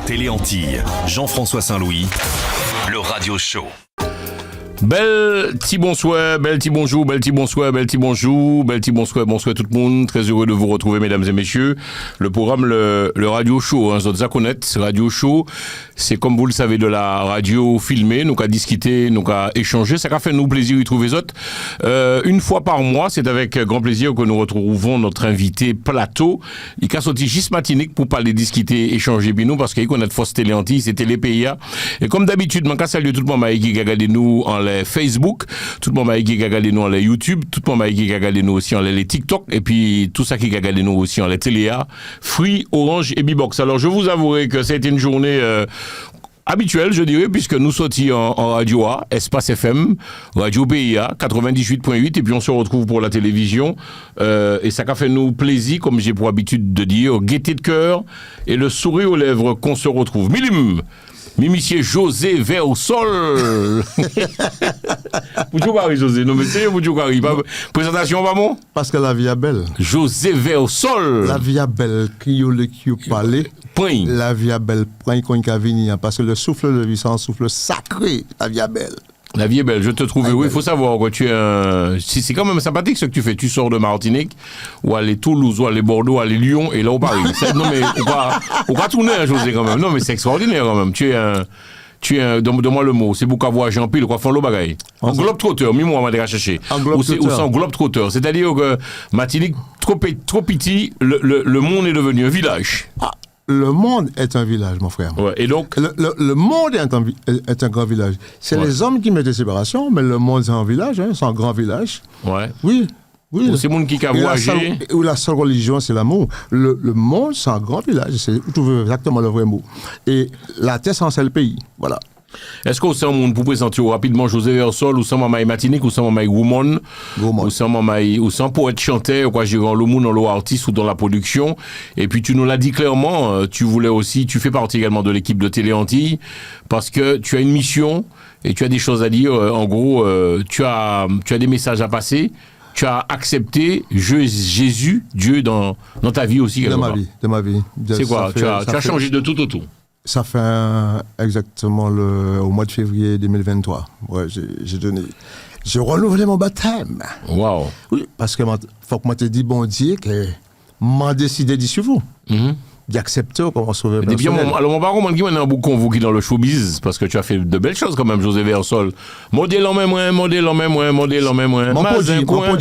Télé Antilles, Jean-François Saint-Louis, le radio show. Bel petit bonsoir, bel petit bonjour, bel petit bonsoir, bel petit bonjour, bel petit bonsoir, bonsoir tout le monde. Très heureux de vous retrouver, mesdames et messieurs. Le programme, le radio show, hein, Zotza connaître, radio show, c'est comme vous le savez de la radio filmée, nous qu'à discuter, nous qu'à échanger. Ça fait nous plaisir de trouver autres. Une fois par mois, c'est avec grand plaisir que nous retrouvons notre invité plateau. Il a sorti juste matinique pour parler, discuter, échanger, puis nous, parce qu'il connaît Force Télé Antilles, c'est Télé PIA. Et comme d'habitude, je salue tout le monde qui regarde nous en Facebook, tout le monde qui regarde nous en YouTube, tout le monde qui regarde nous aussi en les TikTok, et puis tout ça qui regarde nous aussi en les Téléa, Free, Orange et Bibox. Alors je vous avouerai que c'était une journée habituelle, je dirais, puisque nous sortions en radio A, Espace FM, Radio PIA, 98.8, et puis on se retrouve pour la télévision, et ça a fait nous plaisir, comme j'ai pour habitude de dire, gaieté de cœur, et le sourire aux lèvres qu'on se retrouve. Milim Mimissier José Versol. Vous jouez José, non mais c'est vous jouez présentation pas bon? Parce que la vie est belle. José Versol. La vie est belle, qui parle. Point. La vie est belle, point qu'on a venir, parce que le souffle de vie, c'est un souffle sacré. La vie est belle. La vie est belle, je te trouve. Oui, il faut savoir que tu es un. C'est quand même sympathique ce que tu fais. Tu sors de Martinique, ou aller Toulouse, ou aller Bordeaux, aller Lyon, et là au Paris. Non, mais on va tourner, hein, José, quand même. Non, mais c'est extraordinaire, quand même. Tu es un. Donne-moi le mot. C'est beaucoup à voir Jean-Pil, quoi, faire le bagaille. Un globe-trotteur, moi, on m'a cherché. Ou c'est un globe-trotteur. C'est-à-dire que Martinique, trop petit, le monde est devenu un village. Ah. Le monde est un village, mon frère. Ouais, et donc le monde est un grand village. C'est les hommes qui mettent des séparations, mais le monde c'est un village, hein, c'est un grand village. Ouais. Oui. C'est le monde qui a voyagé. Où la seule religion, c'est l'amour. Le monde, c'est un grand village. C'est exactement le vrai mot. Et la terre, c'est le pays. Voilà. Est-ce qu'on sent monde pour présenter rapidement José Versol, ou sans Mamaï Matinique, ou sans Mamaï Woman, ou sans poète chanteur, ou quoi, j'ai le monde dans l'artiste ou dans la production. Et puis tu nous l'as dit clairement, tu fais partie également de l'équipe de Télé Antilles, parce que tu as une mission et tu as des choses à dire. En gros, tu as des messages à passer. Tu as accepté Jésus, Dieu dans ta vie aussi. De ma vie. C'est quoi? Tu as changé de tout au tout. Ça fait exactement au mois de février 2023. Ouais, j'ai renouvelé mon baptême. Waouh. Oui, parce que faut que moi te dise bon Dieu que m'a décidé d'y suivre. D'accepter comment sauver personnel. Alors mon baron qui m'a beaucoup convoqué dans le showbiz parce que tu as fait de belles choses quand même, José Versol. Modèle en même moins.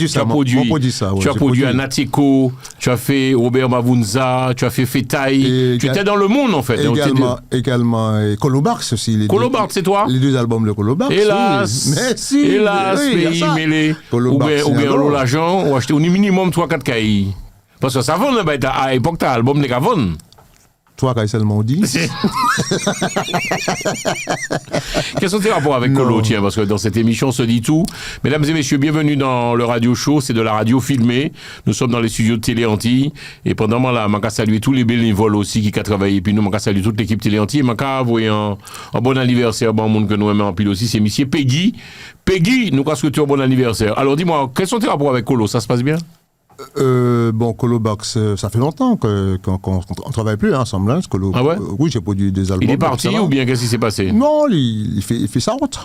Tu as produit un Natiko, tu as fait Robert Mavunza, tu as fait Fetaï. Tu étais dans le monde en fait. Également Colobarx aussi. Colobarx, c'est toi? Les deux albums de Colobarx. Hélas. Oui. Merci. Hélas, pays mêlé. Ou bien l'argent, ou acheter au minimum 3-4 cahiers. Parce que ça va, à l'époque, t'as l'album de Gavon. Toi, quand seulement dit. Quels sont tes rapports avec Colo, tiens, parce que dans cette émission, on se dit tout. Mesdames et messieurs, bienvenue dans le radio show, c'est de la radio filmée. Nous sommes dans les studios de Télé Antilles. Et pendant ce temps-là, je salue tous les bénévoles aussi qui ont travaillé. Et puis nous, je salue toute l'équipe Télé Antilles. Je envoyer un bon anniversaire, bon monde que nous aimons en pile aussi, c'est monsieur Peggy. Peggy, nous souhaitons un bon anniversaire. Alors dis-moi, quels sont tes rapports avec Colo? Ça se passe bien? Colobarx, ça fait longtemps qu'on travaille plus ensemble. Hein, ah ouais? Oui, j'ai produit des albums. Il est parti ou bien qu'est-ce qui s'est passé? Non, il fait sa route.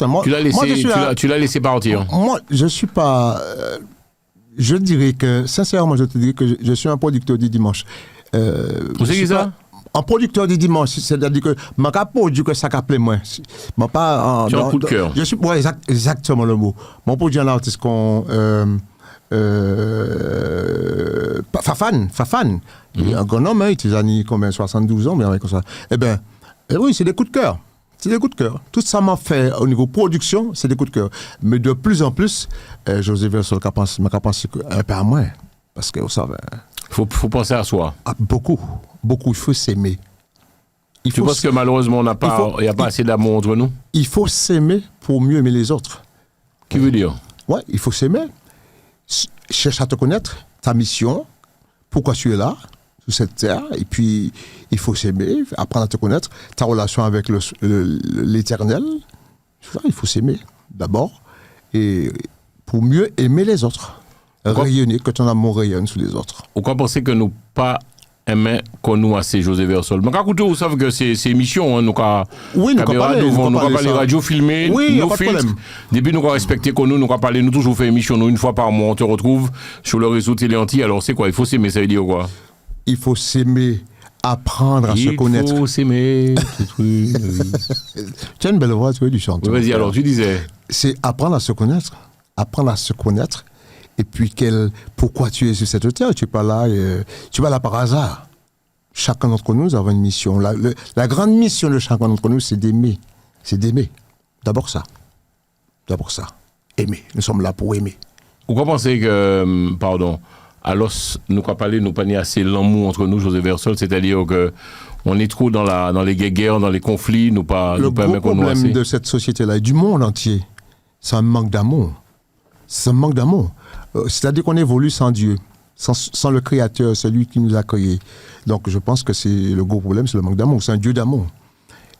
Moi, tu l'as laissé partir? Moi, je suis pas. Je dirais que, sincèrement, je te dirais que je suis un producteur du dimanche. Vous savez ça? Un producteur du dimanche, c'est-à-dire que je ne produis que ça qu'appelle moi. Tu as un coup de cœur. Oui, exactement le mot. Mon produit un artiste qu'on. Fafan. Un grand homme, il a combien 72 ans, bien comme ça. Oui, c'est des coups de cœur. Tout ça m'a fait au niveau production, c'est des coups de cœur. Mais de plus en plus, José Versol m'a pensé un peu à moi. Parce que vous savez. Faut penser à soi. Beaucoup. Il faut s'aimer. Tu penses que malheureusement, il n'y a pas assez d'amour entre nous? Il faut s'aimer pour mieux aimer les autres. Qui veut dire? Oui, il faut s'aimer. Cherche à te connaître, ta mission, pourquoi tu es là, sur cette terre, et puis il faut s'aimer, apprendre à te connaître, ta relation avec l'éternel, il faut s'aimer d'abord, et pour mieux aimer les autres, rayonner, que ton amour rayonne sur les autres. Pourquoi penser que nous pas mais qu'on nous assez José Versol. Mais quand vous savez que c'est émission, hein, nous oui, nous caméra devant, nous parler radio filmé, oui, nos filtres. Depuis nous respecter qu'on nous parler, nous toujours fait émission, nous une fois par mois, on te retrouve sur le réseau Télé Antilles. Alors c'est quoi? Il faut s'aimer, ça veut dire quoi? Il faut s'aimer, apprendre à se connaître. Il faut s'aimer. Tu as une belle voix, tu veux du chanteur. Vas-y, alors tu disais. C'est apprendre à se connaître. Apprendre à se connaître. Et puis, pourquoi tu es sur cette terre? Tu es pas là par hasard. Chacun d'entre nous avons une mission. La grande mission de chacun d'entre nous, c'est d'aimer. C'est d'aimer. D'abord ça. Aimer. Nous sommes là pour aimer. Pourquoi pensez que, alors nous pas parler, nous pas ni assez l'amour entre nous, José Versol, c'est-à-dire que on est trop dans les guerres, dans les conflits, nous pas. Le gros problème de cette société-là et du monde entier, c'est un manque d'amour. C'est un manque d'amour. C'est-à-dire qu'on évolue sans Dieu, sans le Créateur, celui qui nous a créés. Donc je pense que c'est le gros problème, c'est le manque d'amour. C'est un Dieu d'amour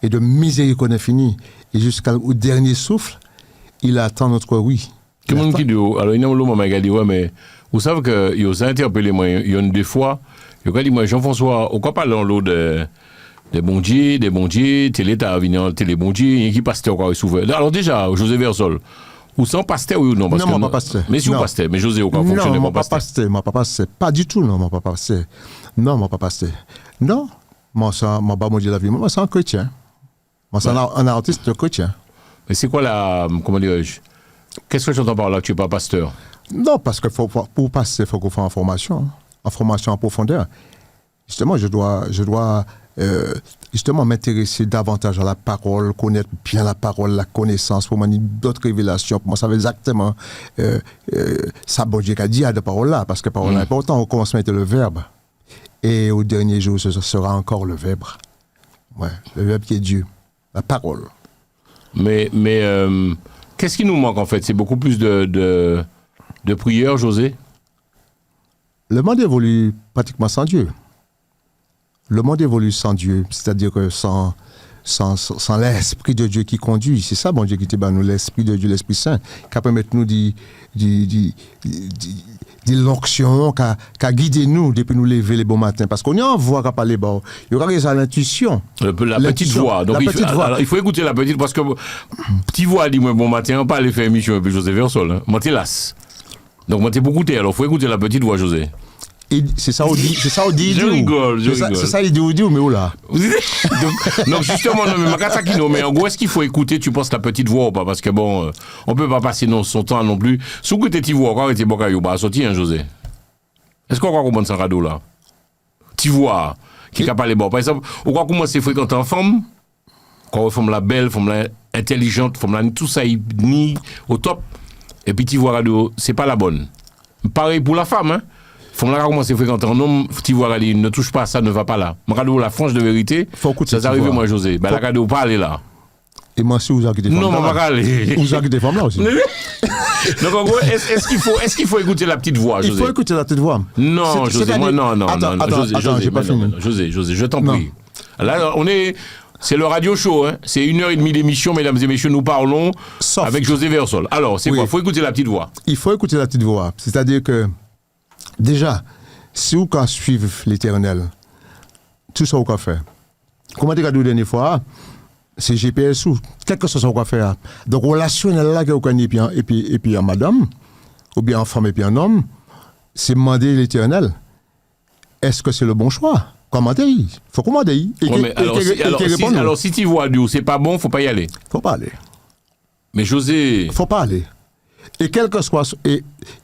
et de miséricorde infinie. Et jusqu'au dernier souffle, il attend notre oui. Tout le monde qui dit, alors il y a un moment qui dit, ouais, mais vous savez que il a interpellé moi, il y a des fois, il a dit, moi, Jean-François, on ne parle dans l'eau des bons dieux, télé, t'as venir télé bons dieux, qui pasteur encore souvent. Alors déjà, José Versol, ou sans pasteur ou non? Non, moi pas pasteur. Mais si vous pasteur, mais José, au cas fonctionne pas pasteur. Moi pas pasteur. Pas du tout, non, moi pas pasteur. Non, moi pas pasteur. Non, moi pas mon Dieu la vie. Moi c'est un chrétien. Moi c'est un artiste chrétien. Mais c'est quoi comment dirais-je? Qu'est-ce que j'entends par là que tu n'es pas pasteur? Non, parce que pour passer, il faut qu'on fasse en formation en profondeur. Justement, je dois justement m'intéresser davantage à la parole, connaître bien la parole, la connaissance, pour m'en d'autres révélations, pour moi savoir exactement ça, bon Dieu qu'a dit à de parole-là, parce que parole est important, au commencement était le verbe, et au dernier jour, ce sera encore le verbe. Ouais, le verbe qui est Dieu, la parole. Mais qu'est-ce qui nous manque en fait? C'est beaucoup plus de prières, José? Le monde évolue pratiquement sans Dieu. Le monde évolue sans Dieu, c'est-à-dire que sans l'Esprit de Dieu qui conduit. C'est ça, bon Dieu, qui te bat nous, l'Esprit de Dieu, l'Esprit Saint, qui permet nous de l'onction, qui guide nous depuis nous lever les bons matins. Parce qu'on y a en voix qui parle bas. Il y aura l'intuition. La petite voix. Donc il faut écouter la petite, parce que petite voix dit, moi, bon matin, on pas aller faire émission avec José Versol. Hein. Moi, t'es las. Donc, moi, t'es beaucoup écouté. Alors, il faut écouter la petite voix, José. Et c'est ça, on dit. Je rigole. C'est ça, il dit, mais où là? Donc, justement, non, mais en gros, est-ce qu'il faut écouter, tu penses, la petite voix ou pas? Parce que bon, on peut pas passer son temps non plus. Si vous écoutez petite voix, encore, était bon, bah, sorti, hein, José. Est-ce qu'on va comprendre ça, radio là? Petite voix, qui n'a pas les bords. Par exemple, on va commencer à fréquenter en femme, quand on femme la belle, femme la intelligente, femme la tout ça, ni au top. Et puis, petite voix radio, c'est pas la bonne. Pareil pour la femme, hein. Faut là commencer à fréquenter un homme, tu vois, il ne touche pas, ça ne va pas là. Regardez la franche de vérité, ça arrive moi, José. Ben, la radio pas aller là. Et moi, si vous avez des femmes. Non, on va pas aller. Vous avez des femmes là aussi. Donc, en gros, est-ce qu'il faut écouter la petite voix, José? Il faut écouter la petite voix. Non, José, moi, non. Attends, j'ai pas fini. José, je t'en prie. Là, c'est le radio show, hein. C'est 1h30 d'émission, mesdames et messieurs, nous parlons avec José Versol. Alors, c'est quoi? Il faut écouter la petite voix. Il faut écouter la petite voix. C'est-à-dire que, déjà, si vous pouvez suivre l'Éternel, tout ça vous pouvez faire. Comment tu as dit la dernière fois, c'est GPS ou quelque chose que vous pouvez faire. Donc, relationnel là que vous connaissez et puis en madame, ou bien en femme et puis en homme, c'est demander l'Éternel. Est-ce que c'est le bon choix? Commander. Il faut commander. Alors, si tu vois Dieu, c'est pas bon, faut pas y aller. Faut pas aller. Mais José. Faut pas aller. Et quelle que soit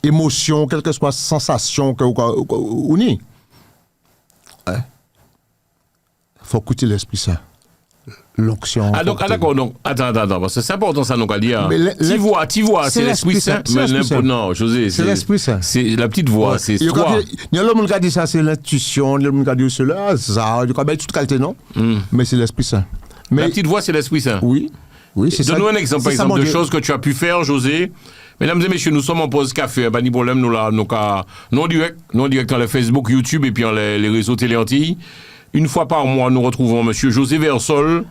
émotion, quelle que soit sensation que vous avez, il faut écouter l'Esprit Saint. L'onction. D'accord, donc, attends, parce que c'est important ça, nous, à dire. Tu vois, c'est l'Esprit Saint. Non, José, c'est l'Esprit Saint. C'est la petite voix, c'est toi. Il y a l'homme qui a dit ça, c'est l'intuition, il y a l'homme qui a dit cela, ça, il y a toute qualité, non? Mais c'est l'Esprit Saint. La petite voix, c'est l'Esprit Saint. Oui, c'est ça. Donne-nous un exemple, par exemple, de choses que tu as pu faire, José. Mesdames et messieurs, nous sommes en pause café, pas de problème, nous non direct dans le Facebook, YouTube et puis les réseaux Télé Antilles. Une fois par mois, nous retrouvons monsieur José Versol.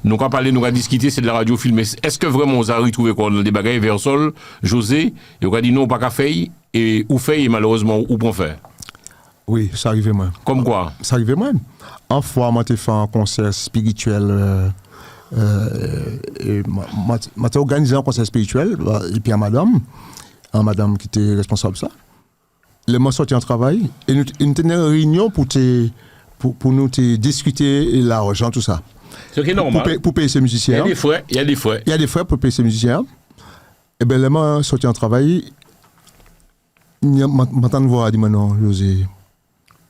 Nous avons parlé, nous avons discuté, c'est de la radio filmée. Est-ce que vraiment on a retrouvé des bagailles Versol, José, et on a dit non, pas qu'à faire, et ou fait, et malheureusement, ou pour faire? Oui, ça arrivait moi. Comme quoi? Ça arrivait moi. En fois, moi, j'ai fait un concert spirituel. Et moi, j'ai organisé un concert spirituel. Et puis, à madame qui était responsable de ça. Les mois sortis en travail. Et nous tenions une réunion pour nous discuter l'argent, tout ça. Ce qui est normal. Pour payer ces musiciens. Il y a des frais. Il y a des frais pour payer ces musiciens. Et bien, les mois sortis en travail. M'entends voir, dit non, José,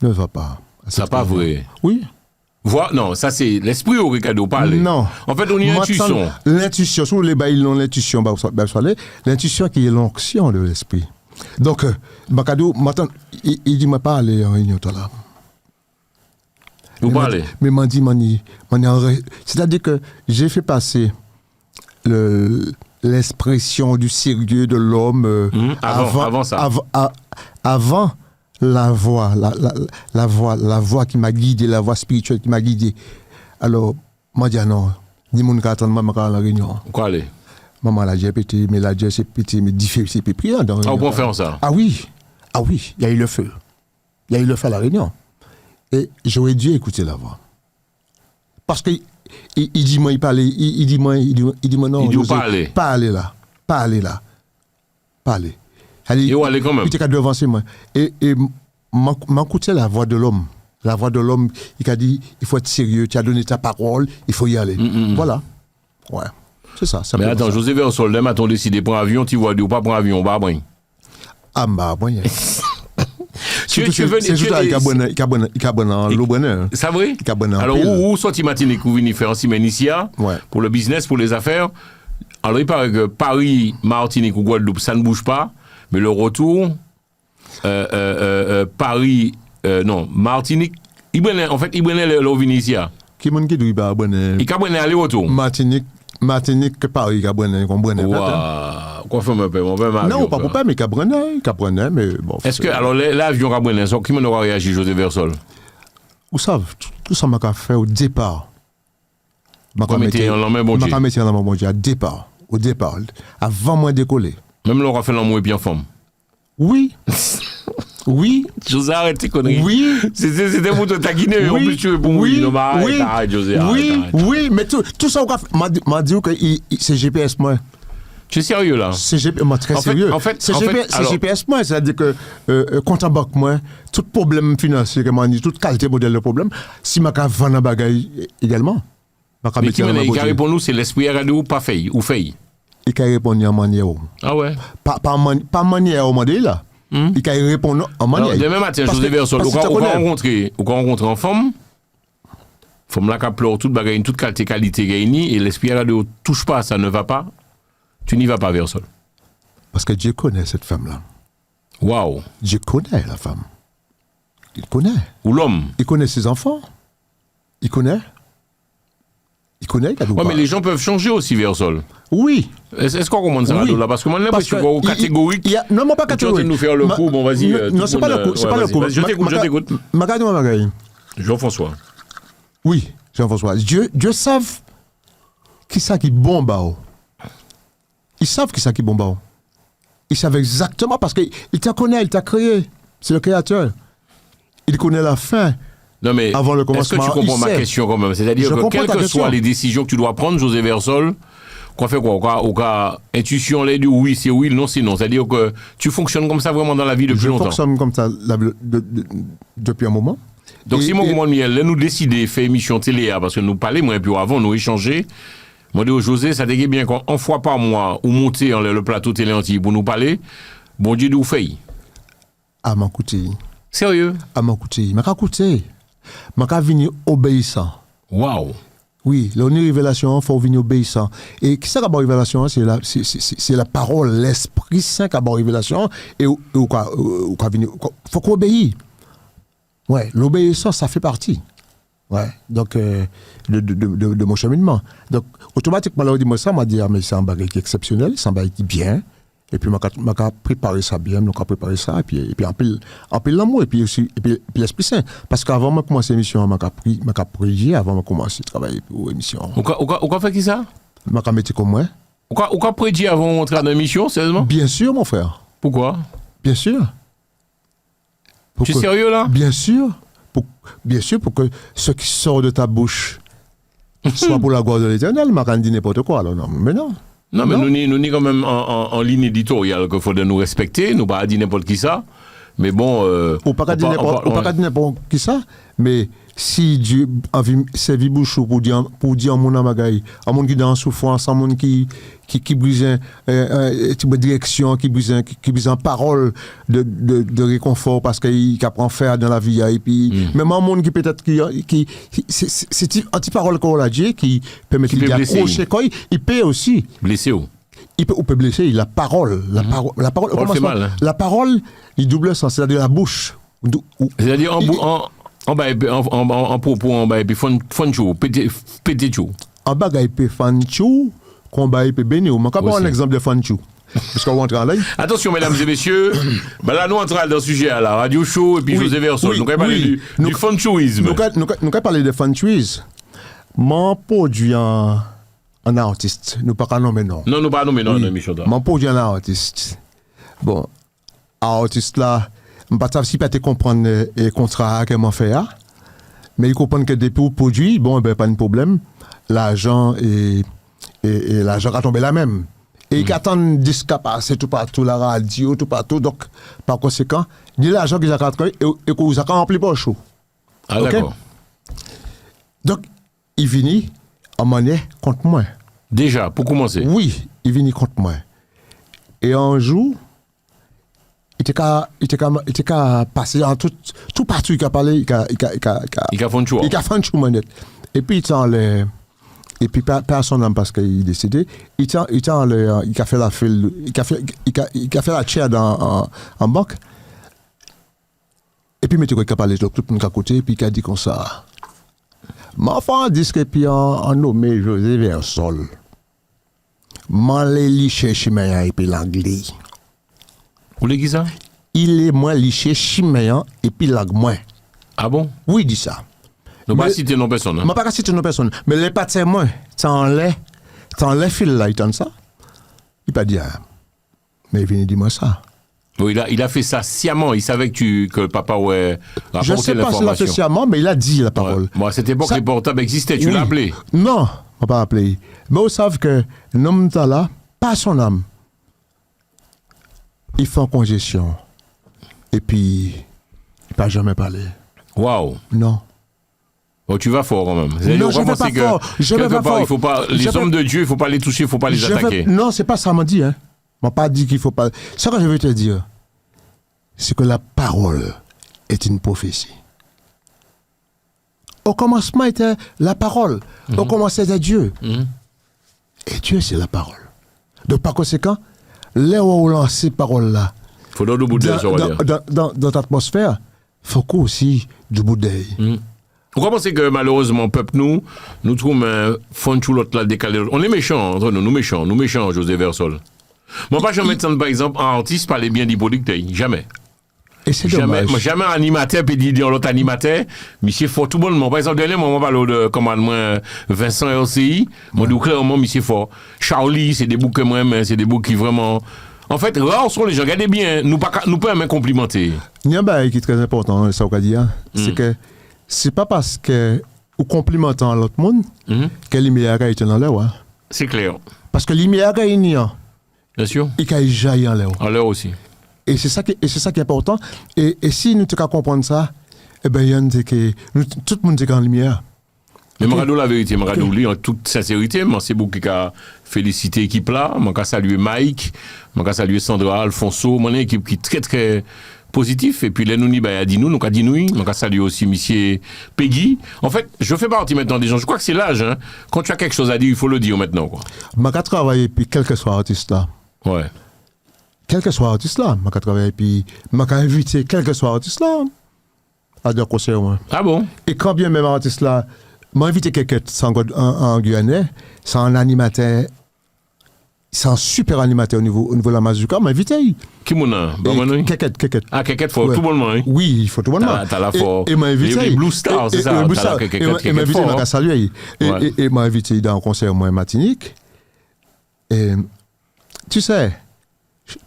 ne va pas. C'est pas vrai. Oui. Non, ça c'est l'esprit au Ricardo parle. Non. En fait, on y a l'intuition. L'intuition, sur les bails, l'intuition, l'intuition qui est l'onction de l'esprit. Donc, Bakado, il dit, m'a pas aller en réunion, toi là. Vous parlez? Mais m'a dit, c'est-à-dire que j'ai fait passer l'expression du sérieux de l'homme avant ça. Avant la voix qui m'a guidé, la voix spirituelle qui m'a guidé. Alors, moi, dit non, ni mon carton, moi, à la réunion. Quoi aller? Maman, la j'ai pété, mais la j'ai pété, mais c'est pété. On peut faire ça? Ah oui, il y a eu le feu. Il y a eu le feu à la réunion. Et j'aurais dû écouter la voix. Parce que il dit moi, il parlait, il dit moi non. Il dit pas aller là. Allez, il aller quand même. Il était devancer moi. Et m'écouter la voix de l'homme. La voix de l'homme, il a dit, il faut être sérieux, tu as donné ta parole, il faut y aller. Voilà. Ouais. C'est ça. Mais attends, José Versol, demain, on décide de prendre avion, tu vois, ou pas prendre avion, bah, bon. Ah, bah, bon. C'est juste avec l'eau bonheur. C'est vrai? Alors, où sorti Martinique, vous venez faire en semaine ici, pour le business, pour les affaires. Alors, il paraît que Paris, Martinique ou Guadeloupe, ça ne bouge pas, mais le retour, Paris, non, Martinique, en fait, il venait le venir ici. Qui m'a dit qu'il va abonner? Il va aller-retour. Martinique, Paris, il va abonner. Quoi faire mon père? Non, pas pour pas, mais Cabrenet, mais bon. Est-ce que, alors, l'avion Cabrenet, qui m'en aura réagi, José Versol? Vous savez, tout ça m'a fait au départ. M'a mettre en la main, bon Dieu. M'a mettre en la main, bon Dieu, au départ, avant moi de décoller. Même l'aura fait l'amour et bien forme. Oui. Oui. José, arrête tes conneries. Oui. C'était pour te taquiner, mais en plus tu es pour oui. Non, mais arrête, José. Oui, mais tout ça, m'a dit que c'est GPS, moi. Tu es sérieux là? C'est GPS, moi, très sérieux. C'est GPS, moi, c'est-à-dire que compte en banque, moi, tout problème financier, toute qualité modèle de problème, si ma ka vendre un bagage également. Mais qui répond nous, c'est l'esprit radio ou pas fait, ou fait? Il can répondre en manière. Ah ouais? Pas manière au modèle là. Il can répondre en manière. Demain matin, José Versol, on va rencontrer en femme là qui pleure toute bagaille, toute qualité réunie, et l'esprit radio touche pas, ça ne va pas. Tu n'y vas pas, Versol. Parce que Dieu connaît cette femme-là. Waouh. Dieu connaît la femme. Il connaît. Ou l'homme. Il connaît ses enfants. Il connaît. Ouais, mais les gens peuvent changer aussi, Versol. Oui. Est-ce qu'on comprend ça, là? Parce que moi, j'ai l'impression qu'on est catégorique. Non, pas catégorique. Tu vas nous faire le coup, bon, vas-y. Non, c'est pas le coup. C'est pas le coup. Je t'écoute. Magaï. Jean-François. Oui, Jean-François. Dieu savent qui ça qui bombe. Ils savent qui ça qui bombe. Ils savent exactement parce qu'il t'a connaît, il t'a créé. C'est le créateur. Il connaît la fin. Non mais, avant le commencement, est-ce que tu comprends ma question quand même? C'est-à-dire que quelles que soient les décisions que tu dois prendre, José Versol, qu'on fait quoi? Au cas intuition, les deux, oui, c'est oui, non, c'est non. C'est-à-dire que tu fonctionnes comme ça vraiment dans la vie depuis longtemps. Je fonctionne comme ça depuis un moment. Donc si mon commande Miel, nous décider faire émission télé, parce que nous parler, moi, et puis avant, nous échanger, moi, dis au José, ça t'est bien qu'en fois par mois, ou monter le plateau télé entier pour nous parler, bon Dieu, nous fait. À m'écouter. Sérieux? À m'écouter. Je vais venir obéissant. Waouh! Oui, la révélation, il faut venir obéissant. Et qui c'est qui a révélation? C'est la parole, l'Esprit Saint qui a révélation. Et il faut qu'on obéisse. Ouais, l'obéissance, ça fait partie. Ouais, donc, de mon cheminement. Donc, automatiquement, là, on dit moi ça, m'a dit, mais c'est un bagage qui est exceptionnel, c'est un bagage qui est bien. Et puis, m'a préparé ça bien, on a préparé ça, et puis en pile l'amour, et puis l'Esprit Saint. Parce qu'avant de commencer l'émission, m'a prié avant de commencer à travailler pour l'émission. Pourquoi fait qui ça? M'a mettre comme moi. Pourquoi prier avant d'entrer dans l'émission, sérieusement? Bien sûr, mon frère. Pourquoi? Bien sûr. Tu es sérieux là? Bien sûr. Bien sûr, pour que ce qui sort de ta bouche soit pour la gloire de l'Éternel. Je ne dis n'importe quoi. Alors, non, mais non. Non, mais nous sommes quand même en ligne éditoriale qu'il faut nous respecter. Nous ne pas dire n'importe qui ça. Mais bon. Ou pas dire n'importe qui ça. Mais si Dieu a servi bouche pour dire à mon amagaï, à mon qui est en souffrance, à mon qui brise une direction, qui brise une parole de réconfort parce qu'il apprend à faire dans la vie. Et puis, même un monde qui peut-être c'est une anti-parole qu'on a dit qui permet de accrocher quoi, il peut aussi. Blessé où? Il peut blesser la parole. La parole, il double sens, c'est-à-dire la bouche. C'est-à-dire en propos, en bas, et puis fanchou, pété chou. En bas, il peut fanchou, qu'on va peut bénir. Je vais prendre un exemple de fanchou. Parce qu'on rentre en ligne. Attention, mesdames et messieurs, là, nous entrons dans le sujet à la radio show et puis José Versol. Nous allons parler du fanchouisme. Nous allons parler de fanchouisme. Mon produit en artiste. Nous ne pouvons pas nommer non. Non, nous ne pouvons pas nommer non, Michel. Mon produit en artiste. Bon, artiste là, je ne sais pas si tu comprendre le contrat que je fais. Mais il comprend que depuis le produit, bon, ben, pas de problème. L'argent et l'argent va tomber la même. Et il attend disque à passer tout partout, la radio, tout partout. Donc, par conséquent, ni l'argent qu'ils ont et que vous avez rempli pas chaud. Ah, okay? D'accord. Donc, il vient en monnaie contre moi. Déjà, pour commencer? Oui, il vient contre moi. Et un jour, il était qu'à passer en tout partout, il a parlé, il a fait un chou. Il a fait un chou monnaie. Et puis, et puis personne n'a parce qu'il est décédé. Il a fait la file, il a fait la chair en banque. Et puis, il a parlé de tout le monde à côté, et puis il a dit comme ça. Ma femme dit que puis en nommé José Versol. M'en les liché chiméen et puis l'anglais. Vous l'avez dit ça? Il est moins liché chiméen et puis l'anglais. Ah bon? Oui, il dit ça. Ne pas citer nos personnes. Je ne pas citer nos personnes. Mais les pas témoins, t'en les fil là, il t'en ça. Il pas dit, mais il vient dire moi ça. Oui, il a fait ça sciemment. Il savait que le papa aurait rapporté l'information. Je ne sais pas s'il l'a fait sciemment, mais il a dit la parole. Ouais. Bon, à cette époque, les portables existaient. Tu l'as appelé? Non, je ne pas appelé. Mais vous savez que l'homme là, pas son âme. Il fait en congestion. Et puis, il ne peut jamais parler. Waouh. Non. Oh, tu vas fort quand même. Non, je ne vais pas fort. Je vais pas fort. Il faut pas, les hommes de Dieu, il ne faut pas les toucher, il ne faut pas les attaquer. Non, ce n'est pas ça m'a dit. Hein. Je ne m'a pas dit qu'il ne faut pas. Ce que je veux te dire, c'est que la parole est une prophétie. Au commencement était la parole. Au commencement était Dieu. Et Dieu, c'est la parole. Donc, par conséquent, là où on lance ces paroles-là, il faut dans le bout dans notre atmosphère, il faut aussi du bout d'œil. Pourquoi pensez que malheureusement, peuple, nous trouvons un fond de l'autre là décalé? On est méchants entre nous méchants, José Versol. Moi, pas jamais entendre, par exemple, un artiste parler bien d'hypocrite, jamais. Et c'est dommage. Jamais un animateur peut dire l'autre animateur, monsieur fort tout le monde. Par exemple, dernièrement, on parle de commandement Vincent RCI, moi, dis clairement, monsieur fort. Charlie, c'est des boucs que moi, c'est des boucs qui vraiment. En fait, rares sont les gens. Regardez bien, nous pas aimer complimenter. Il y a un bail qui est très important, ça, qu'on dit, c'est que c'est pas parce que ou complimentant l'autre monde que l'imière est dans l'air. C'est clair. Parce que l'imière est bien sûr. Et qu'il jaillit en l'air. En l'air aussi. Et c'est ça qui est important. Et si nous te comprendre ça, eh bien, il y a que tout le monde est en lumière. Mais okay. La vérité, je en toute sincérité, c'est beaucoup qui a félicité l'équipe là, je saluer Mike, je saluer Sandra, Alfonso, mon équipe qui est très très positif. Et puis là, nous a dit nous, je saluer aussi monsieur Peggy. En fait, je fais partie maintenant des gens, je crois que c'est l'âge, hein. Quand tu as quelque chose à dire, il faut le dire maintenant, quoi. Je travaille, puis quel que soit l'artiste là. Ouais. Quel que soit l'artiste là, je travaille, puis je invité quel que soit l'artiste là à des concerts. Ah bon? Et quand bien même artiste là, m'a invité quelqu'un en Guyane, c'est un animateur, c'est un super animateur au niveau de la Mazuka, m'a invité. Qui m'en Quelqu'un. Ah, quelqu'un, faut tout le monde, hein? Oui, il faut tout le monde. T'as la force. Et m'a invité. Les Blue Stars, c'est ça? Et m'a invité, m'a salué. Et m'a invité dans un concert, moi, Martinique. Et, tu sais,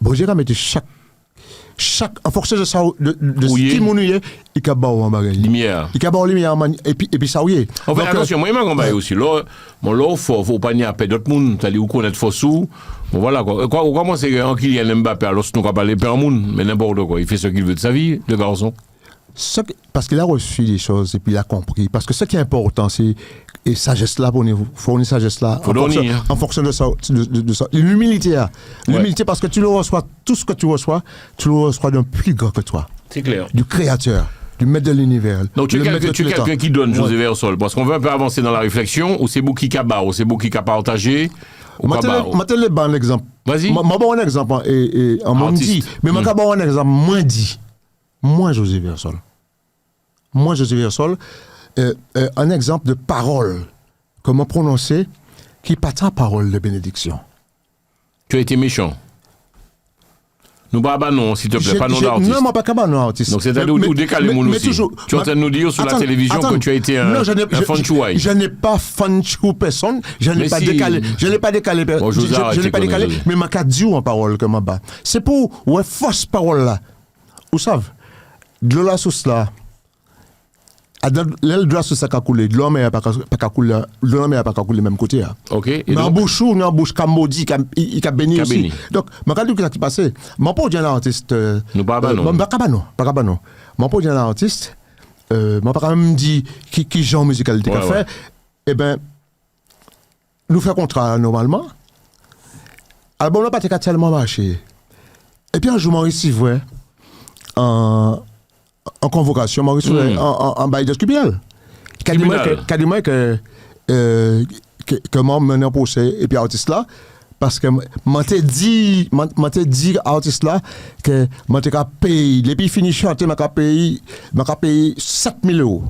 bon, j'ai remis en fonction de ça, de ce Oui. qui m'ennuie, il y a en bagaille. Lumière. Il y a lumière, et puis ça, oui. En fait, Donc, attention, moi, il m'a combattu aussi. Là, faut pas nier à d'autres monde, c'est-à-dire, ou connaître faux sous. Bon, voilà, quoi. Comment c'est qu'un Kylian Mbappé, alors, nous, on va parler per monde, mais n'importe quoi. Il fait ce qu'il veut de sa vie, le garçon. Parce qu'il a reçu les choses et puis il a compris. Parce que ce qui est important, c'est et sagesse là pour nous fournir sagesse là en fonction de ça, de ça. L'humilité, l'humilité parce que tu le reçois, tout ce que tu reçois d'un plus grand que toi. C'est clair. Du créateur, du maître de l'univers. Donc tu es quelqu'un qui donne, José Versol, parce qu'on veut un peu avancer dans la réflexion, ou c'est beaucoup qui cabar, ou c'est beaucoup qui a partagé. Je vais un exemple. Vas-y. Je vais un exemple et en monde dit, mais je vais un exemple moins dit. Moi, José Versol. Un exemple de parole, comment prononcer, qui n'est pas ta parole de bénédiction. Tu as été méchant. Nous pas non, s'il te plaît, pas non d'artiste. Non, pas comme non artiste. Donc c'est-à-dire où décaler mon aussi. Tu es en train de nous dire sur la télévision que tu as été un fanchouaï. Je n'ai pas fanchou personne, je n'ai pas décalé, Bon, je n'ai pas décalé, mais ma cas dit en parole que ma bas. C'est pour ouais fausse parole là. Vous savez, de la sauce là. L'aile de la sauce a coulé, de l'homme n'a pas coulé, l'homme n'a pas coulé même côté. OK. Mais en bouche ou en bouche comme maudit, il a béni aussi. Donc, je vais dire ce qui passe. Je ne pas dire un artiste. Nous pas non. Pas non. Je ne pas dire un artiste. Je ne pas quand même dire qui genre musicalité qu'a fait. Eh bien, nous faisons contrat normalement. L'album n'a pas tellement marché. Et puis un jour, Maurice Ivoué, en convocation, Maurice, en bail de tribunal. Qu'a dit moi que moi menais pour ça et puis artiste là parce que m'a dit artiste là que m'a payé depuis fini chanter m'a payé 7 000 €.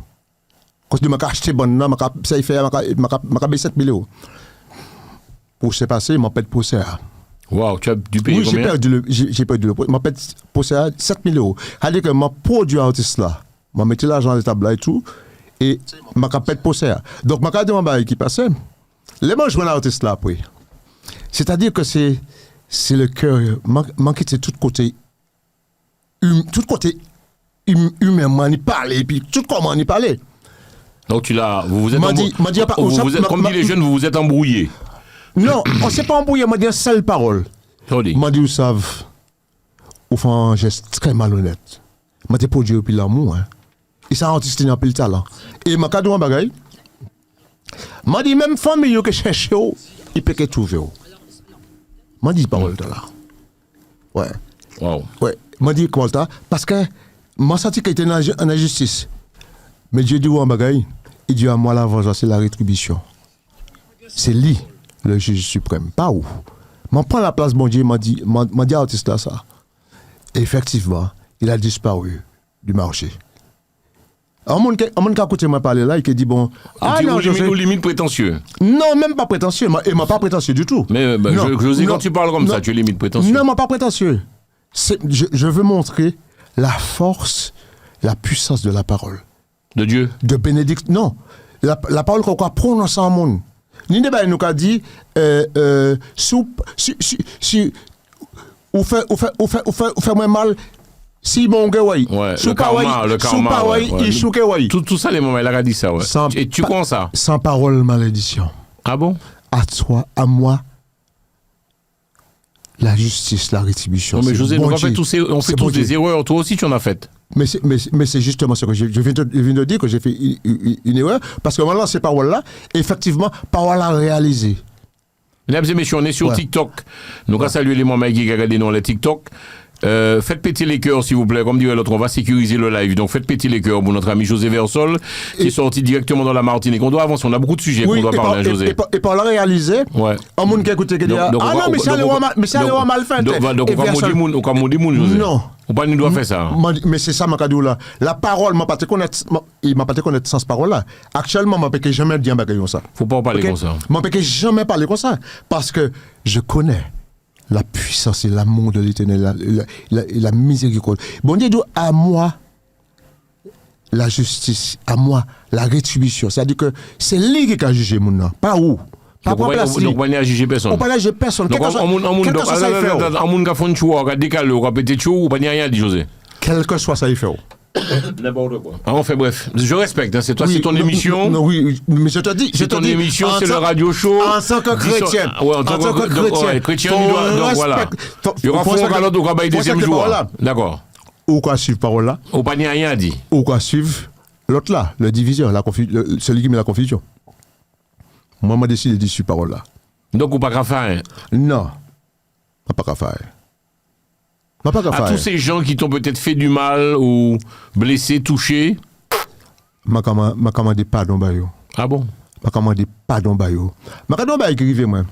Parce que m'a acheté bon là m'a ça fait m'a payé 7 000 €. Pour se passer m'a pas de procès. Wow, tu as dû payer combien? J'ai perdu le procès. M'a pas procès 7 000 €. C'est-à-dire que m'a produit artiste là. M'a mis l'argent dans les tables là et tout. Et m'a pas de procès. Donc m'a demandé qui passait. Les moi jouer l'artiste là après. C'est-à-dire que c'est le cœur manquer de tout côté humainement y parler et puis tout comment y parler. Donc vous êtes comme dit les jeunes, vous vous êtes embrouillés. Non, on ne s'est pas embrouillé, m'a dit une seule parole. M'a dit, vous savez, vous faites un geste très malhonnête. M'a dit, pour Dieu, puis l'amour. Et ça, artiste, il a plus le talent. Et m'a dit, un bagay. M'a dit, même famille que cherche, il peut que trouver. M'a dit, parole de là. Ouais. Wow. Ouais. M'a dit, comment ça? Parce que, m'a senti qu'il était en injustice. Mais Dieu dit, un bagay. Il dit, à moi, la vengeance, c'est la rétribution. C'est lui. Le juge suprême, pas où. M'en prend la place, mon Dieu, m'a dit artiste là ça. Et effectivement, il a disparu du marché. Un monde qui a écouté moi parler là, il a dit bon. Limite prétentieux. Non, même pas prétentieux. Il m'a pas prétentieux du tout. Mais José, quand tu parles comme ça, tu es limite prétentieux. Non, pas prétentieux. Je veux montrer la force, la puissance de la parole. De Dieu. De Bénédicte. Non. La parole qu'on va prononcer en monde. Ninde nous a dit si ou fait moins mal si bon gars ouais le karma il chouke ouais tout ça les moments il a dit ça ouais et tu crois ça sans parole malédiction. Ah bon? À toi, à moi, la justice, la rétribution. Non mais José, on fait tous des erreurs, toi aussi tu en as fait. Mais c'est justement ce que je viens de dire, que j'ai fait une erreur, parce que maintenant, ces paroles-là, effectivement, paroles à réaliser. Mesdames et messieurs, on est sur TikTok. Nous allons saluer les mamans qui regardent dans les TikTok. Faites péter les cœurs, s'il vous plaît. Comme dirait l'autre, on va sécuriser le live. Donc, faites péter les cœurs pour notre ami José Versol, qui est sorti directement dans la Martinique. On doit avancer, on a beaucoup de sujets qu'on doit parler, José. Et par la réaliser, un monde qui écoute, qui dit ah non, mais ça a mal fait. Donc, on va maudire moun, José. Non. On pas nous doit faire ça. Mais c'est ça, ma cadeau là. La parole, il m'a pas connaître sans parole là. Actuellement, je ne peux jamais dire comme ça. Faut pas en parler comme ça. Je ne peux jamais parler comme ça. Parce que je connais la puissance et l'amour de l'Éternel, la miséricorde. Bon Dieu dit à moi la justice, à moi la rétribution. C'est-à-dire que c'est lui qui a jugé mon nom, pas où. Pas prendre place. Donc, on va juger personne. On peut pas juger personne. Donc, on monde qui font choix, on va décaler, on va péter chaud, on va rien dire, José. Quel que soit ça, il fait. N'importe quoi. Enfin bref, je respecte, hein, c'est toi, c'est ton émission. Non, oui, mais je te dis. C'est ton émission, c'est le radio show. En tant que chrétien. Ouais, en tant que chrétien. Chrétien, donc voilà. Il y aura fond galop, donc on va y deuxième jour. D'accord. Ou quoi suivre parole là? Ou pas rien à dire. Ou quoi suivre l'autre là, le diviseur, celui qui met la confusion. Moi, je décide de suivre parole là. Donc, ou pas qu'à faire? Non. Pas qu'à faire. À tous ces gens qui t'ont peut-être fait du mal ou blessé, touché. Je commande pardon bayo. Ah bon? Je commande pardon bayo. Je commande bayo qui arrive moi.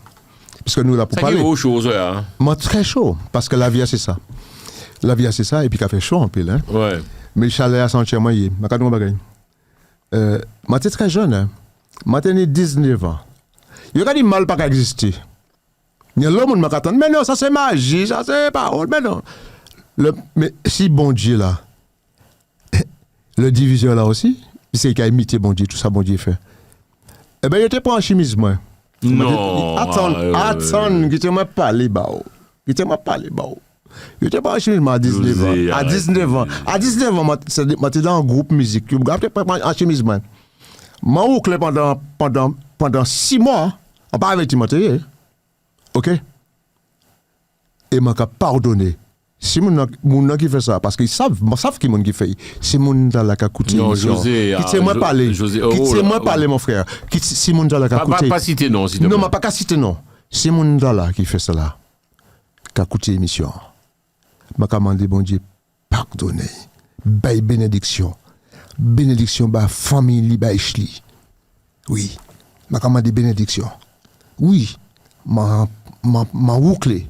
Parce que nous là pour parler. Ça qui est chaud, hein? Moi très chaud parce que la vie c'est ça. La vie c'est ça et puis qu'a fait chaud un peu là. Ouais. Mais le chalet à sentir moi je commande bagay. Moi j'étais très jeune hein. Moi j'avais 19 ans. Il y a dit mal pas exister. Il y a l'homme qui m'attend. Mais non, ça c'est magie, ça c'est parole. Mais non. Mais si bon Dieu là, le diviseur là aussi, c'est qu'il a imité bon Dieu, tout ça bon Dieu fait. Eh bien, il était pas en chemise, moi. Non. Attends, il était pas parlé, il était pas parlé, il était pas en chemise, moi, à 19 ans. À 19 ans. À 19 ans, moi, j'étais dans un groupe musique. Je n'étais pas en chemise, moi. Moi, pendant 6 mois, on pas avec Timothée. OK? Et m'a pardonné. Si mon qui fait ça, parce qu'ils savent qui mon qui fait, c'est mon dans la qui a coûté. Non, José. Quittez-moi parler. Quittez-moi parler, mon frère. Si mon dans la qui a coûté. Pas citer non, s'il te plaît. Non, pas citer non. C'est mon dans la qui fait cela, qui a coûté l'émission. M'a commandé, bon Dieu, pardonner. Bail bénédiction. Bénédiction, bah, famille, bah, Ishli. Oui. M'a commandé bénédiction. Oui. M'a bouclé.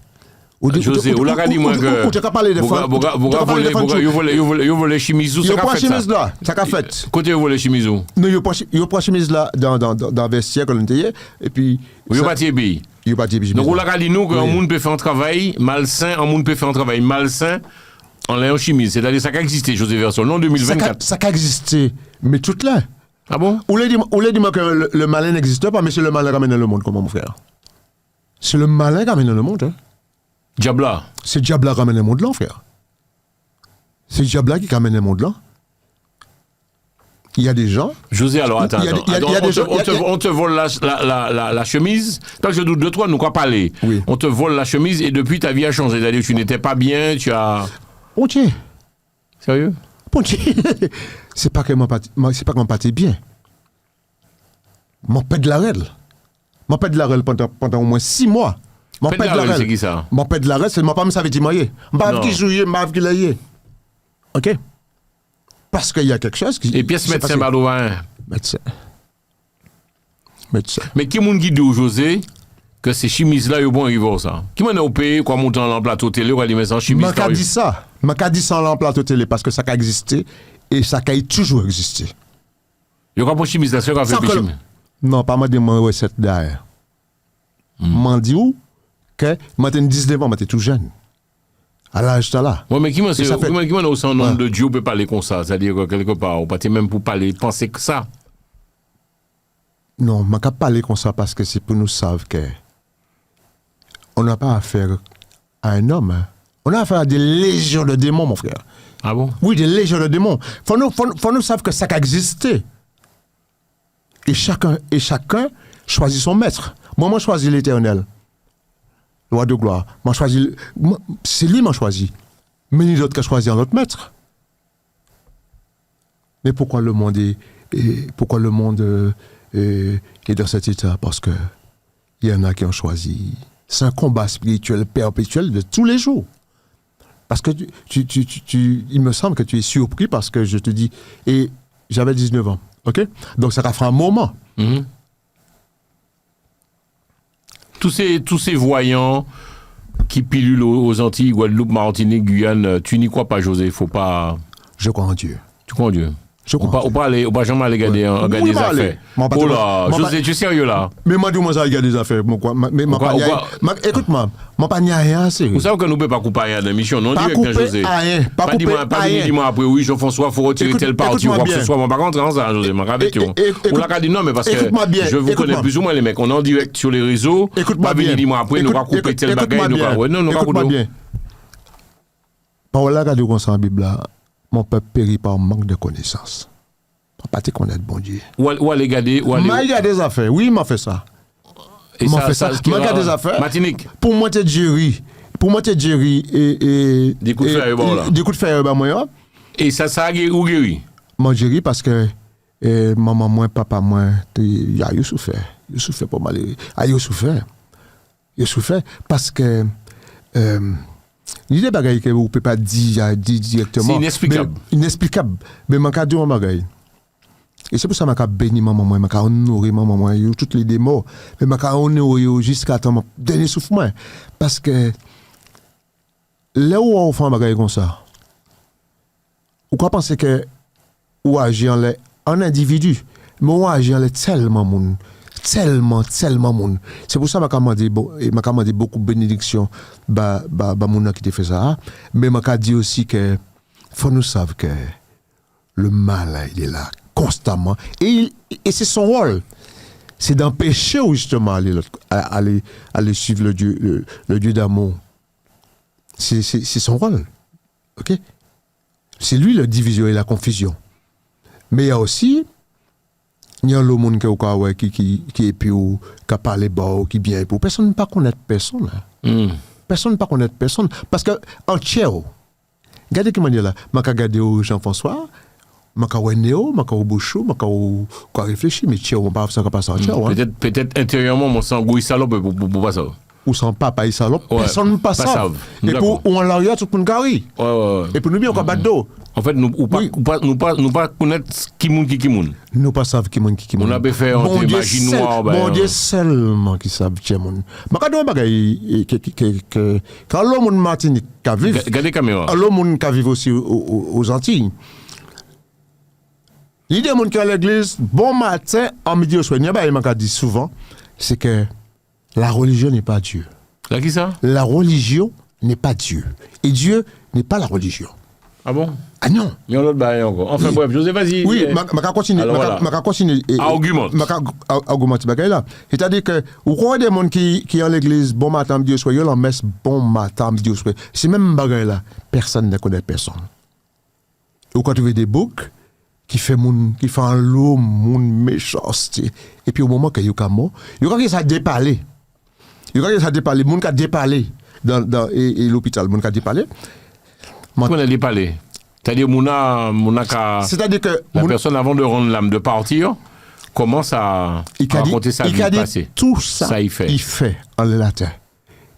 José, ou l'a dit moi que. Tu as parlé de femmes. Vous volez chimizou, ça qu'a fait ça. Ça qu'a fait. Côté vous volez chimizou. Non, vous pas chemise là dans le vestiaire que l'on était et puis. Vous pas tiébi. Vous pas tiébi. Donc, vous l'a dit nous qu'un monde peut faire un travail malsain, un monde peut faire un travail malsain en l'air chemise. C'est-à-dire ça qu'a existé, José Verson, non 2024. Ça qu'a existé, mais tout là. Ah bon? Vous l'avez dit moi que le malin n'existe pas, mais c'est le malin qui ramène le monde, comment mon frère? C'est le malin qui ramène le monde, hein? Diabla. C'est Diabla qui ramène le monde là, frère. C'est Diabla qui ramène le monde là. Il y a des gens. José, alors attends. On te vole la chemise. Tant que je doute de toi, nous quoi parler. Oui. On te vole la chemise et depuis ta vie a changé. C'est-à-dire tu n'étais pas bien, tu as. Bon Dieu. Sérieux? Bon Dieu. C'est pas que mon parti bien. Mon père de la règle. Mon père de la règle pendant au moins 6 mois. Mon père de la règle. C'est qui ça? Mon père de la règle, c'est mon père me savait dire. M'bave qui jouait, m'bave qui l'aïe. OK? Parce qu'il y a quelque chose qui. Et pièce médecin Balouin. Médecin. Mais qui m'a dit au José que ces chimises là, ils vont arriver ça? Qui m'a dit pays, quoi, montant dans le plateau télé, ou aller mettre en chimie? M'a dit ça. M'a dit ça dans le plateau télé parce que ça a existé et ça a toujours existé. Il y a pas de chimie là, c'est quoi fait chimie? Non, pas moi de mon recette derrière. M'a dit où que moi j'étais 19 ans, moi j'étais tout jeune. À l'âge de là. Ouais, mais qui m'a au sein nom de Dieu peut parler comme ça, c'est-à-dire que quelque part, on peut même pour parler, penser que ça. Non, je ne peux pas parler comme ça parce que c'est pour nous savoir que on n'a pas affaire à un homme. Hein. On a affaire à des légions de démons, mon frère. Ah bon? Oui, des légions de démons. Faut nous savoir que ça a existé. Et chacun choisit son maître. Moi, je choisis l'Éternel. Loi de gloire. C'est lui qui m'a choisi. Mais il y a d'autres qui ont choisi un autre maître. Mais pourquoi le monde est dans cet état? Parce que il y en a qui ont choisi. C'est un combat spirituel perpétuel de tous les jours. Parce que il me semble que tu es surpris parce que je te dis, et j'avais 19 ans, ok? Donc ça fera un moment. Mm-hmm. Tous ces voyants qui pilulent aux Antilles, Guadeloupe, Martinique, Guyane, tu n'y crois pas, José? Faut pas. Je crois en Dieu. Tu crois en Dieu? On pas jamais aller regarder des affaires. Oh là, José, tu es sérieux là? Mais moi, dis-moi ça, regarder des affaires. Écoute-moi, moi, pas rien, sérieux. Vous savez que nous ne pouvons pas couper rien d'émission, non? Pas couper rien. Pas dis-moi après, oui, Jean-François, il faut retirer tel parti ou quoi que ce soit. On ne va pas rentrer dans ça, José. On l'a dit non, mais parce que je vous connais plus ou moins les mecs. On est en direct sur les réseaux. Écoute-moi bien. Dis-moi après, nous va couper tel bagage. Non, écoute-moi bien. Par là, regardez comme ça en Bible là. Mon peuple périt par manque de connaissances. Pas te connaître, bon Dieu. Ou aller garder. Il y a des affaires. Oui, il m'a fait ça. Il m'a fait ça. Il y a des affaires. Martinique. Pour moi, tu es Jerry. Et des coups de fer, bon là. Des coups de fer, moi. Et ça a guéri. Moi, Jerry, parce que maman, moi, papa, moi, il y a eu souffert. Il souffert pas mal. Il a souffert. Parce que. Il y a des bagailles que vous ne pouvez pas dire directement. C'est inexplicable. Inexplicable. Mais je vais dire un bagaille. Et c'est pour ça que je vais bénir maman, je vais honorer maman, toutes les démons. Mais je vais honorer jusqu'à ton dernier souffle. Parce que là où on fait un bagaille comme ça, vous pensez que vous agissez en individu, mais vous agissez en tellement monde. Tellement monde. C'est pour ça que je demandé beaucoup de bénédictions à mon qui te fait ça. Mais je dis aussi que faut nous savoir que le mal, il est là constamment. Et c'est son rôle. C'est d'empêcher justement aller suivre le Dieu d'amour. C'est son rôle. OK? C'est lui la division et la confusion. Mais il y a aussi il y a le monde qui est plus qui a parlé bas qui bien pour personne ne pas connaître personne là. Personne ne pas connaître personne parce que en tchèo regardez comment dire là m'a regarder Jean-François m'a Néo m'a Bouchou m'a réfléchir mais tchèo on pas ça pas ça peut-être intérieurement mon sang gouille salope pour pas ça ou sans papa il salope personne ne passe ça et pour on l'arrière tout le monde carré et pour nous bien on battre d'eau. En fait, nous pas connaître qui moun. Nous pas savent qui moun. On a fait un magie noire. Bon Dieu seulement qui savent qui moun. Ma ka do bagay que quand l'homme Martinique ka vivre. Regardez caméra. L'homme ka vivre aussi aux Antilles. L'idée moun qui à l'église bon matin en midi au soir. N'y a pas m'a dit souvent c'est que la religion n'est pas Dieu. Là qui ça? La religion n'est pas Dieu et Dieu n'est pas la religion. Ah bon? Ah non. Il y a un autre bail encore. Enfin bref, José, vas-y. Oui, je continue. Je continue. Argumente. Argumente là. C'est-à-dire que vous croyez des gens qui en l'église, bon matin, Dieu soit, ils en messe, bon matin, Dieu soit. C'est même bagaille là. Personne ne connaît personne. Ou quand tu veux des boucs qui fait un lot, mon méchanceté. Et puis au moment que il y a mort, il y a ça dépalé. Il y a ça dépalé. Mon qui a dépalé dans l'hôpital, mon qui a dépalé. Comment elle a dépalé? C'est-à-dire, c'est-à-dire que la personne, avant de rendre l'âme de partir, commence à raconter sa vie passée. Tout ça, il fait en latin.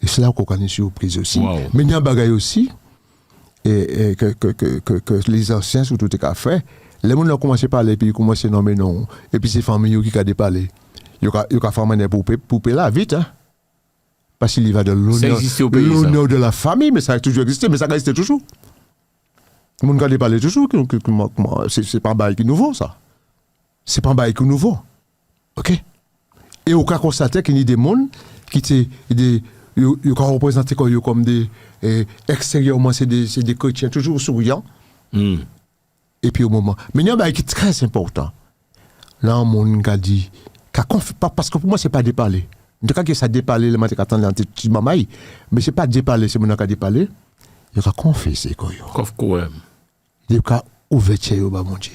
Et c'est là qu'on connaît surprise aussi. Wow. Mais il y a un bagage aussi, et que les anciens, surtout, ont fait. Les gens ont commencé à parler, puis ils ont commencé à nommer non. Et puis c'est famille qui a dépalé. Ils ont fait des poupées là, vite, hein. Parce qu'il y va de l'honneur de la famille, mais ça a toujours existé, mais ça existe toujours. Le monde a parlé toujours, c'est pas un bail qui est nouveau, ça. C'est pas un bail qui est nouveau. OK? Et on a constaté qu'il y a des gens qui ont représenté comme des. Extérieurement, c'est des chrétiens toujours souriants. Et puis au moment. Mais il y a un bail qui est très important. Là, on monde a dit. Parce que pour moi, c'est pas déparler. En tout cas, que ça déparler, le matin, petit mamaï. Mais c'est pas déparler, c'est mon qui a déparler. Il a confessé quoi. Il a ouvert mon Dieu.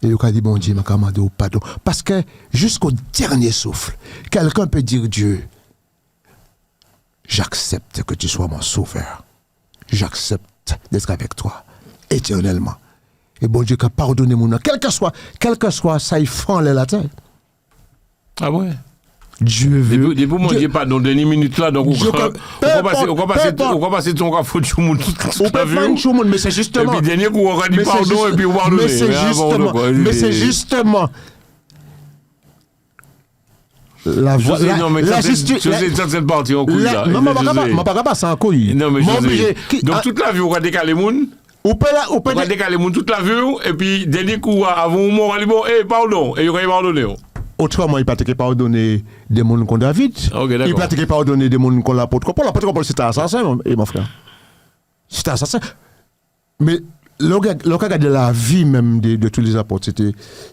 Il a dit bon Dieu, m'a commandé au pardon. Parce que jusqu'au dernier souffle, quelqu'un peut dire Dieu, j'accepte que tu sois mon sauveur. J'accepte d'être avec toi éternellement. Et bon Dieu, qu'a pardonné mon nom. Quel que soit, ça y fend les latins. Ah ouais? Dieu veut. Depuis mon Dieu, pas dans dernière minute là, donc on va passer ton rafou de choumoun tout la vie. Mais c'est justement. Et puis dernier coup, on aura dit pardon et puis on va pardonner. Mais c'est justement. La justice. Cette partie en couille là. Non, mais pas ça en couille. Non, mais donc toute la vie, on va décaler moun. Ou peut On va décaler moun toute la vie, et puis, dernier coup, avant un moment, on dit bon, pardon, et il va pardonner. Autrement, il ne peut pas pardonner des gens comme David. Ok, il ne peut pas pardonner des gens comme l'apôtre Paul. L'apôtre Paul, c'était un assassin, mon frère. C'était un assassin. Mais le regard de la vie même de tous les apôtres,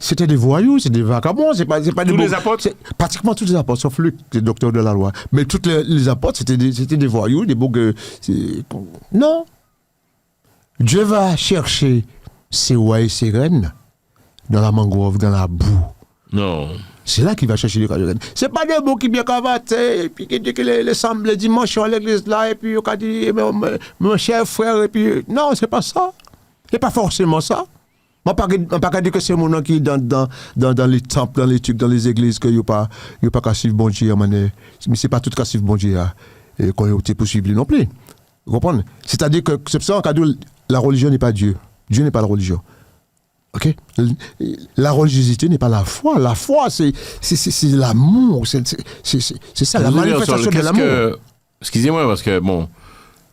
c'était des voyous, c'était des vagabonds. C'est pas tous les apôtres? Pratiquement tous les apôtres, sauf Luc, qui est docteur de la loi. Mais tous les apôtres, c'était des voyous, des bourgs. Non. Dieu va chercher ses rois et ses reines dans la mangrove, dans la boue. Non. C'est là qu'il va chercher les reines. C'est pas des mots qui bien cavaté, et puis qui dit que les dimanches à l'église là, et puis il dit mon cher frère, et puis non, c'est pas ça. C'est pas forcément ça. On ne pas dire que c'est mon nom qui dans les temples, dans les trucs, dans les églises, que il n'y a pas qu'à suivre bon Dieu, mais c'est pas tout qu'à suivre bon Dieu, et qu'on est possible non plus. Vous comprenez? C'est-à-dire que c'est ça qu'on dit la religion n'est pas Dieu. Dieu n'est pas la religion. Ok? La religiosité n'est pas la foi. La foi, c'est l'amour. C'est ça, la manifestation de l'amour. Excusez-moi, parce que bon,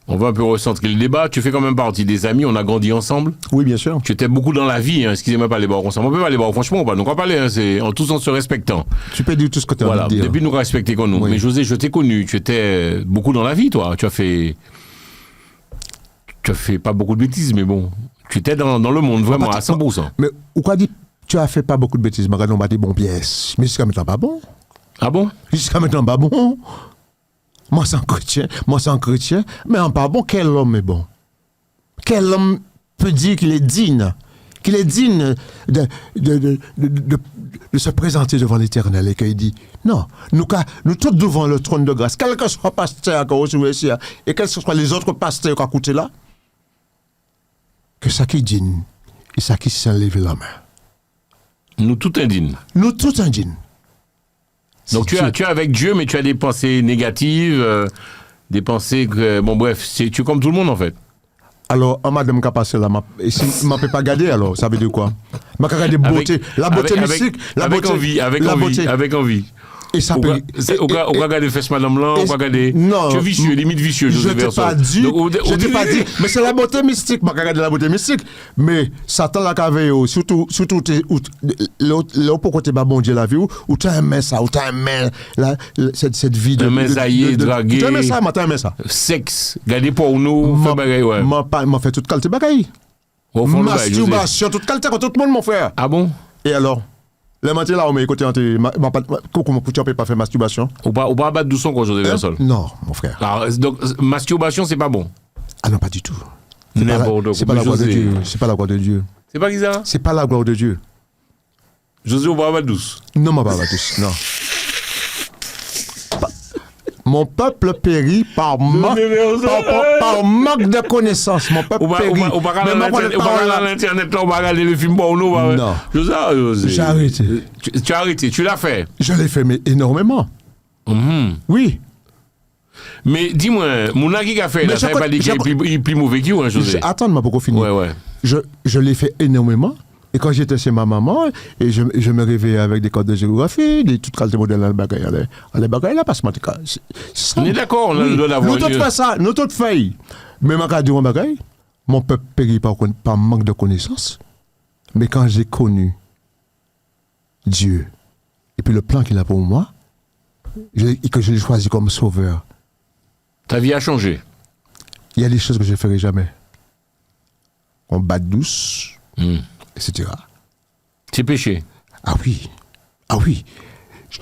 on va un peu recentrer le débat. Tu fais quand même partie des amis, on a grandi ensemble. Oui, bien sûr. Tu étais beaucoup dans la vie, hein. Excusez-moi, pas les barres ensemble. On peut pas les barres, franchement, on va nous en parler, hein. C'est en tous en se respectant. Tu peux dire tout ce que tu as envie de dire. Depuis nous respecter comme nous. Oui. Mais José, je t'ai connu, tu étais beaucoup dans la vie, toi. Tu as fait pas beaucoup de bêtises, mais bon, tu étais dans le monde vraiment à 100%. Mais ou quoi dit, tu as fait pas beaucoup de bêtises, mais on a des bonnes pièces. Mais jusqu'à maintenant, pas bon. Ah bon? Jusqu'à maintenant, pas bon. Moi, c'est un chrétien, mais en pas bon, quel homme est bon? Quel homme peut dire qu'il est digne? Qu'il est digne de se présenter devant l'Éternel et qu'il dit, non, nous tous devant le trône de grâce, quel que soit pasteur et quels que soient les autres pasteurs qui ont coûté là, que ça qui est digne et ça qui s'est levé la main. Nous tous indignes. Nous tous indignes. Donc tu es avec Dieu, mais tu as des pensées négatives, des pensées que, bon bref, tu es comme tout le monde en fait. Alors, en madame qui a passé là, si je ne peux pas garder, alors, ça veut dire quoi? Je vais regarder beauté, la beauté mystique, la beauté. Avec envie. Et ça peut. On va regarder fesses madame là, on va regarder. Non. Tu es vicieux, limite vicieux, je ne t'ai pas dit. Je t'ai pas dit. Mais c'est la beauté mystique, je vais regarder la beauté mystique. Mais Satan l'a cavé, surtout, là, pourquoi tu n'es pas bon Dieu la vie, ou tu aimes ça, ou tu aimes cette vie de. Tu aimes zaïer, draguer. Tu aimes ça, tu aimes ça. Sexe, garder pour nous, faire bagaille, ouais. M'a fait toute qualité bagaille. Masturbation, toute qualité contre tout le monde, mon frère. Ah bon? Et alors? Les matières là, on m'a écouté, comment tu ne peux pas faire masturbation? Ou pas battre doucement quand José Versol? Non, mon frère. Alors, donc, masturbation, c'est pas bon? Ah non, pas du tout. C'est pas la gloire de Dieu. C'est pas la gloire de Dieu. C'est pas qui ça? C'est pas la gloire de Dieu. José, on va battre douce? Non, on va battre douce, non. Mon peuple périt par manque de connaissances. Mon peuple périt. On va regarder l'internet, on va regarder le film porno. Non. José, j'ai arrêté. Tu as arrêté, tu l'as fait? Je l'ai fait, mais énormément. Oui. Mais dis-moi, mon qui a fait, ça ne veut pas dire qu'il est plus mauvais que vous, José? Attends, je pour finir. Ouais. Je l'ai fait énormément. Et quand j'étais chez ma maman, et je me réveillais avec des codes de géographie, des toutes qualités modèles dans le bagage. Les bagages là, parce que on est d'accord, on a le droit d'avoir. Nous tous faisons ça, nous tous faisons. Mais ma cas de mon bagage, mon peuple périt par manque de connaissances. Mais quand j'ai connu Dieu, et puis le plan qu'il a pour moi, et que je l'ai choisi comme sauveur. Ta vie a changé. Il y a des choses que je ne ferai jamais. On bat douce. Etc. C'est péché. Ah oui.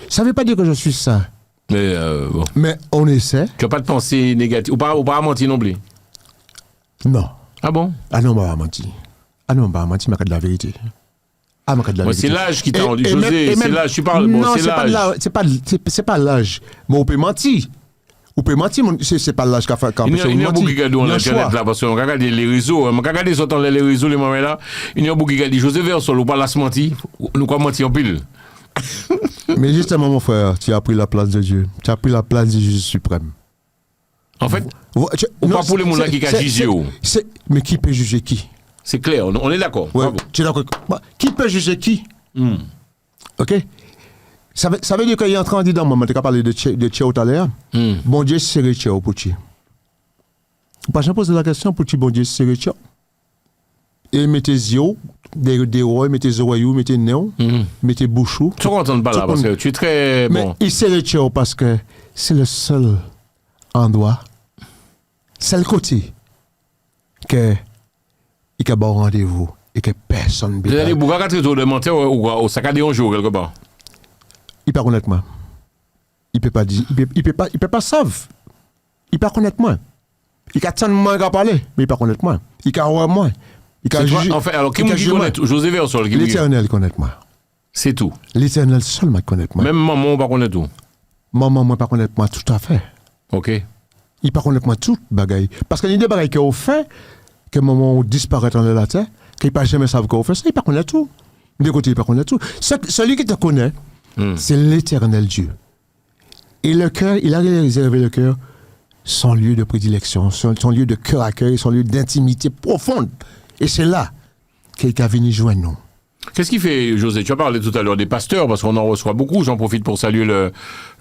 Ça ne veut pas dire que je suis ça. Mais bon. Mais on essaie. Tu n'as pas de pensée négative. Ou pas mentir non plus? Non. Ah bon? Ah non, on va mentir. Mais c'est de la vérité. C'est l'âge qui t'a rendu, José. C'est l'âge, tu parles. Non, c'est pas l'âge. Mais on peut mentir. Ou peut mentir, c'est pas l'âge qu'a fait quand il y a beaucoup qui regardent l'internet là, parce qu'on regarde les réseaux, on regarde sur les réseaux, les moments là, il y a beaucoup qui regardent José Versol, ou pas la se mentir, nous quoi mentir en pile. Mais justement, mon frère, tu as pris la place de Dieu. Tu as pris la place du Jésus suprême. En fait, ou pas pour les gens qui ont jugé. Mais qui peut juger qui? C'est clair, on est d'accord. Ouais, tu es d'accord. Qui peut juger qui? Ok? Ça veut dire qu'il est en train de dire dans le moment, tu as parlé de Tchéo tout à l'heure. Bon Dieu, c'est Tchéo pour Tchéo. Pas jamais poser la question pour Tchéo, bon Dieu, c'est Tchéo. et mettez zéro, des rois, mettez zéro, mettez néon, mettez bouchou. Tu ne pas là parce que tu es très Mais bon. il s'est le parce que c'est le seul endroit, c'est le côté que il y a bon rendez-vous et que personne ne Vous allez vous raconter de mentir ou saccader un jour quelque part. il peut connaître moi. Il peut pas dire, il peut pas savoir. Il peut connaître moi. Il peut attendre moi qui parler, mais il peut connaître moi. Il peut voir moi. Il peut juger. En fait, alors qui connaît José Versol qui L'Éternel connaît moi. c'est tout. L'Éternel seulement connaît moi. Même maman pas connaît tout. Maman moi pas connaître moi tout à fait. OK. Il pas connaître moi tout bagaille parce que il y a des bagailles qu'on fait que maman disparaît dans la terre, qu'il pas jamais savoir qu'on fait ça, il pas connaît tout. De côté il pas connaît tout. Celui qui te connaît, c'est l'Éternel Dieu. Et le cœur, il a réservé le cœur son lieu de prédilection, son lieu de cœur à cœur, son lieu d'intimité profonde. Et c'est là qu'il a venu joindre nous. Qu'est-ce qui fait, José? Tu as parlé tout à l'heure des pasteurs, parce qu'on en reçoit beaucoup. J'en profite pour saluer le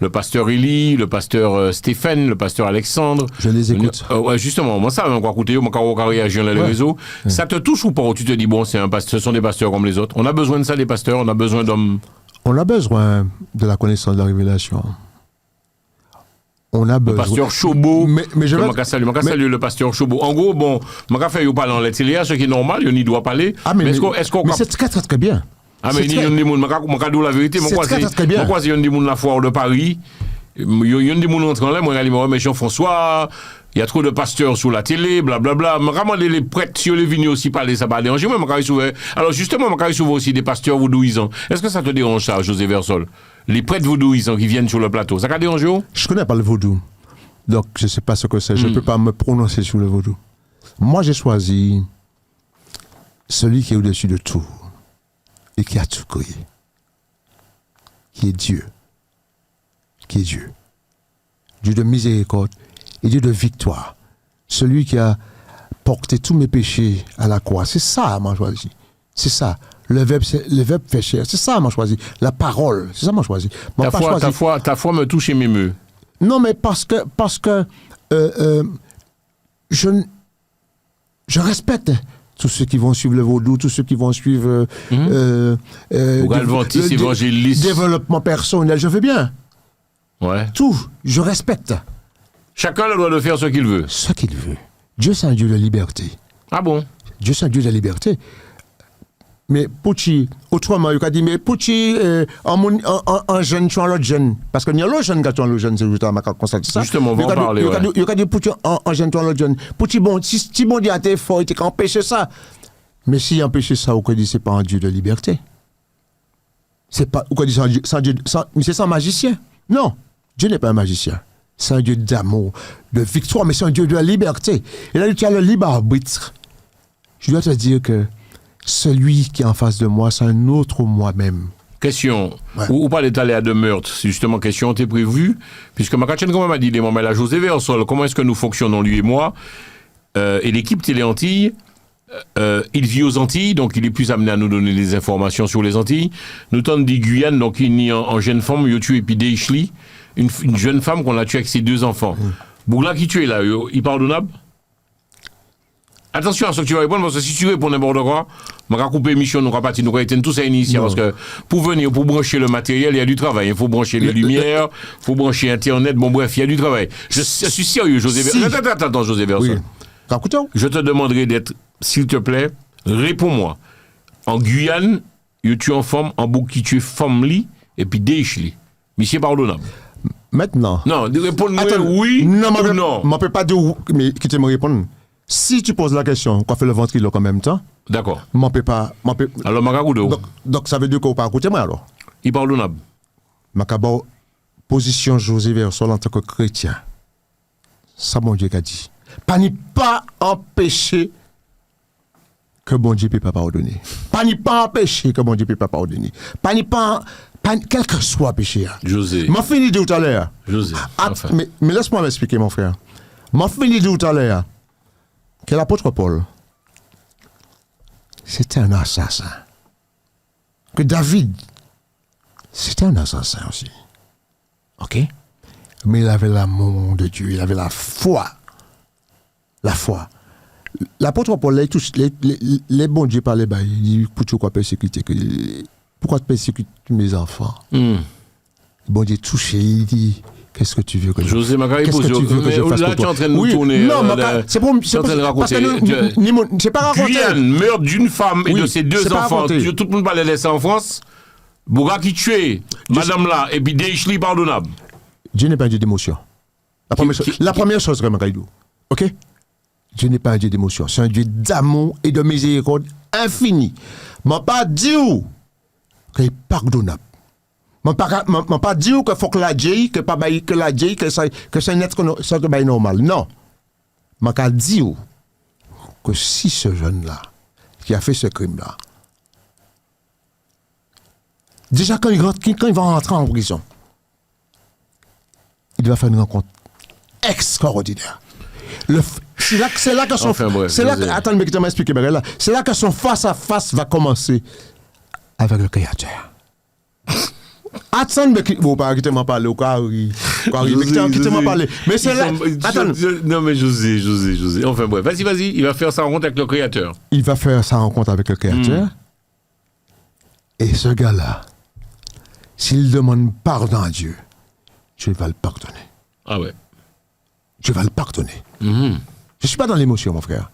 pasteur Élie, le pasteur Stéphane, le pasteur Alexandre. Je les écoute. Ouais, justement, moi, ça, on va écouter, moi, quand on réagit dans les réseaux. Ça te touche ou pas? Ou tu te dis, bon, ce sont des pasteurs comme les autres. On a besoin de ça, des pasteurs, on a besoin d'hommes. On a besoin de la connaissance de la révélation. On a Le besoin. pasteur Chobo. Mais je vais. saluer le pasteur Chobo. En gros, bon, je vais faire parler en lettre, ce qui est normal, il n'y doit parler. Ah, mais est-ce qu'on mais c'est très, très, très bien. Ah, mais il y a des gens, je dis la vérité, moi, il y a des gens la foire de Paris, il y a des gens entrant là, moi, je dis, mais Jean-François, il y a trop de pasteurs sur la télé, blablabla. Je ramène les prêtres, si on est venu aussi parler, ça va déranger. Moi, je souvent. Alors, justement, je souvent aussi des pasteurs vaudouisants. Est-ce que ça te dérange, ça, José Versol? Les prêtres vaudouisants qui viennent sur le plateau, ça va déranger? Je connais pas le vaudou. Donc, je ne sais pas ce que c'est. Je ne peux pas me prononcer sur le vaudou. Moi, j'ai choisi celui qui est au-dessus de tout et qui a tout créé. Qui est Dieu. Qui est Dieu. Dieu de miséricorde et Dieu de victoire. Celui qui a porté tous mes péchés à la croix. C'est ça, moi, choisi. C'est ça. Le verbe fait chair. C'est ça, moi, choisi. La parole. C'est ça, moi, choisi. Ta foi me touche et m'émeut. Non, mais parce que je respecte tous ceux qui vont suivre le vaudou, tous ceux qui vont suivre développement personnel. Je veux bien. Ouais. Tout, je respecte. Chacun a le droit de faire ce qu'il veut. Ce qu'il veut. Dieu, c'est un Dieu de liberté. Ah bon? Dieu, c'est un Dieu de liberté. Mais Pouchi, autrement, il a dit, mais Pouchi, en jeune, tu as l'autre jeune. Parce qu'il y a l'autre jeune qui a l'autre jeune, c'est justement, ma constaté ça. Justement, on va en parler. Il a dit, Pouchi, en jeune, tu as l'autre jeune. Pouchi, bon, si bon Dieu a été fort, il t'a empêché ça. Mais s'il empêché ça, ou qu'on dit, c'est pas un Dieu de liberté. C'est pas, ou qu'on dit, mais c'est sans magicien. Non, Dieu n'est pas un magicien. C'est un Dieu d'amour, de victoire, mais c'est un Dieu de la liberté. Et là, tu as le libre arbitre. Je dois te dire que celui qui est en face de moi, c'est un autre moi-même. Question. Ouais. Ou pas d'étaler à de meurtre, c'est justement question t'es prévue, puisque ma quand même a dit des moments là, José Versol, comment est-ce que nous fonctionnons, lui et moi, et l'équipe Télé Antilles, il vit aux Antilles, donc il est plus amené à nous donner des informations sur les Antilles. Nous tentons dit Guyane, donc il y a en jeune femme, il a tué Epidéichli, une jeune femme qu'on a tuée avec ses 2 enfants. Bougla qui tue là, il pardonnable? Attention à ce que tu vas répondre, parce que si tu réponds n'importe quoi, on va couper l'émission, nous va partir, nous va éteindre tout ça initial, parce que pour venir, pour brancher le matériel, il y a du travail. Il faut brancher les lumières, il faut brancher Internet, bon bref, il y a du travail. Je suis sérieux, José Versol. Attends, José Versol. Oui. Je te demanderai d'être, s'il te plaît, réponds-moi. En Guyane, tu es en forme, en bouc qui tu es femme li, et puis déchli. Monsieur pardonnable. Maintenant. Non, réponds-moi oui ou non. Je ne peux pas dire oui, mais qui te me répondre. Si tu poses la question, qu'on fait le ventriloque en même temps, d'accord. Je ne peux pas. Alors, donc, ça veut dire qu'on ne peut pas écouter moi alors. Il pardonnable. Ma position José Versol en tant que chrétien. Ça, mon Dieu a dit. Pas empêcher que bon Dieu ne peut pas pardonner. Pas empêcher que bon Dieu ne peut pas pardonner. Pas quel que soit péché. José. M'a fini de tout à l'heure. José. Enfin. Mais laisse-moi m'expliquer, mon frère. M'a fini de tout à l'heure. Que l'apôtre Paul, c'était un assassin. Que David, c'était un assassin aussi. OK? Mais il avait l'amour de Dieu, il avait la foi. La foi. L'apôtre Paul, les bons Dieu parlaient, il dit, pourquoi persécuter? Pourquoi persécuter mes enfants? Bon Dieu touché, il dit, qu'est-ce que tu veux que José Macari, qu'est-ce que tu veux que je fasse là, pour tu es toi? en train de nous tourner. Non, c'est pour tu es en train de raconter. C'est pas raconter. Guyane, meurtre d'une femme et de ses deux enfants. Tout le monde parlait de ça en France. Bourga qui tuait madame là, et puis Deishli pardonnable. Dieu n'est pas un Dieu d'émotion. La première chose, vraiment, Kaïdou. Ok? Dieu n'est pas un Dieu d'émotion. C'est un Dieu d'amour et de miséricorde infini. Je ne pas dire qu'il est pardonnable. Je ne pas dire qu'il faut que la Dieu, que c'est un être normal. Non. Je vais dire que si ce jeune-là, qui a fait ce crime-là, déjà quand il va rentrer en prison, il va faire une rencontre extraordinaire. C'est là que son attends, mais tu m'expliques là. C'est là que son face à face va commencer avec le Créateur. Attends, mais vous pas quitter m'en parler au cas quitter m'en parler. Mais c'est là. Attends. Non mais José. Enfin bref, vas-y, il va faire sa rencontre avec le Créateur. Il va faire sa rencontre avec le Créateur. Et ce gars-là, s'il demande pardon à Dieu, Dieu va le pardonner. Ah ouais. Dieu va le pardonner. Je ne suis pas dans l'émotion, mon frère.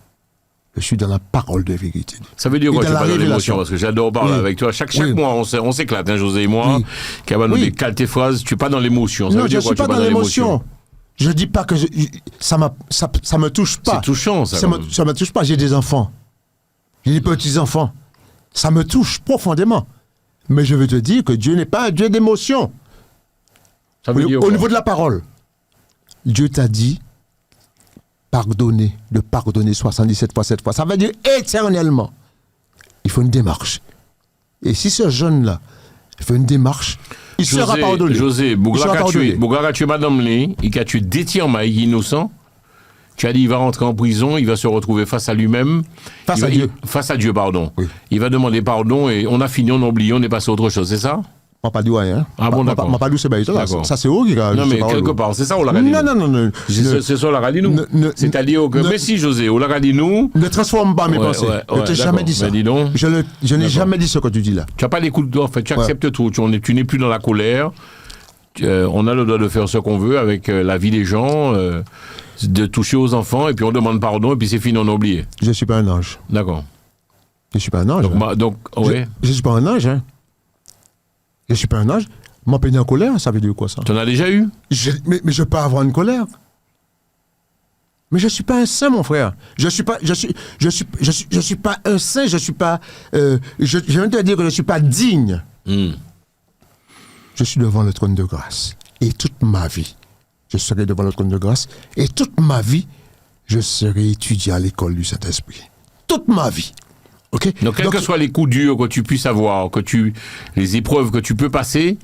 Je suis dans la parole de vérité. Ça veut dire quoi, tu parles dans l'émotion? Parce que j'adore parler avec toi. Chaque mois, on s'éclate, hein, José et moi. Qui a des qualités phrases. Tu n'es pas dans l'émotion. Non, je ne suis pas dans l'émotion. Je ne dis pas que ça me touche pas. C'est touchant, ça. Ça me touche pas. J'ai des enfants. J'ai des petits-enfants. Ça me touche profondément. Mais je veux te dire que Dieu n'est pas un Dieu d'émotion. Au niveau de la parole, Dieu t'a dit de pardonner 77 fois 7 fois. Ça veut dire éternellement. Il faut une démarche. Et si ce jeune-là fait une démarche, il sera pardonné. José, Bougla a tué Madame Lé, il a tué Détier Maï, innocent. Tu as dit il va rentrer en prison, il va se retrouver face à lui-même. Face à Dieu, pardon. Oui. Il va demander pardon et on a fini, on a oublié, on est passé à autre chose, c'est ça? On n'a pas dit rien. Ah bon, d'accord. On n'a pas dit ça, c'est où qui a. Non, mais quelque part, c'est ça, on l'a dit. Non. C'est ça, on l'a dit nous. C'est-à-dire que. Mais si, José, on l'a dit nous. Ne transforme pas mes pensées. Je ne t'ai jamais dit ça. Je n'ai jamais dit ce que tu dis là. Tu n'as pas l'écoute d'or, en fait, tu acceptes tout. Tu n'es plus dans la colère. On a le droit de faire ce qu'on veut avec la vie des gens, de toucher aux enfants, et puis on demande pardon, et puis c'est fini, on a oublié. Je ne suis pas un ange. D'accord. Je ne suis pas un ange. Donc, oui. Je ne suis pas un ange, hein. Je ne suis pas un ange. M'empêcher en colère, ça veut dire quoi ça? Tu en as déjà eu? Mais je peux avoir une colère. Mais je ne suis pas un saint, mon frère. Je suis pas un saint, je suis pas. Je viens de te dire que je ne suis pas digne. Je suis devant le trône de grâce. Et toute ma vie, je serai devant le trône de grâce. Et toute ma vie, je serai étudié à l'école du Saint-Esprit. Toute ma vie. Okay? Donc, quels que soient les coups durs que tu puisses avoir, les épreuves que tu peux passer,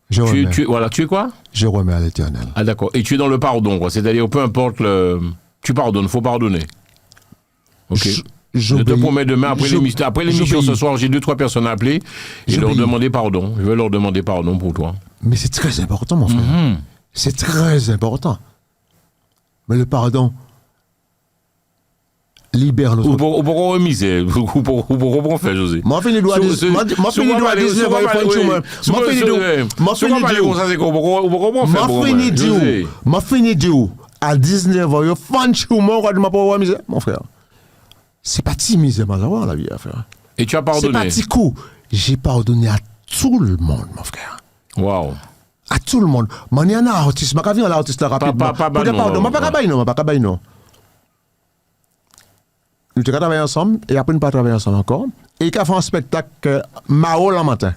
tu es quoi? Je remets à l'Éternel. Ah d'accord. Et tu es dans le pardon, quoi. C'est-à-dire, peu importe tu pardonnes, il faut pardonner. Ok. Je te promets demain, après l'émission ce soir, j'ai 2-3 personnes à appeler et leur demander pardon. Je vais leur demander pardon pour toi. Mais c'est très important, mon frère. C'est très important. Mais le pardon libère notre... Ou pour remiser, ou pour faire, José. Moi, je dois 19 à 19 ans, mon frère. C'est pas timide, la vie à faire. Et tu as pardonné? C'est pas petit coup. J'ai pardonné à tout le monde, mon frère. Waouh. À tout le monde. Mais il y a un artiste, je vais l'artiste là rapidement. Pas non. Nous avons travaillé ensemble et après nous pas travailler ensemble encore. Et il a fait un spectacle Mao le matin.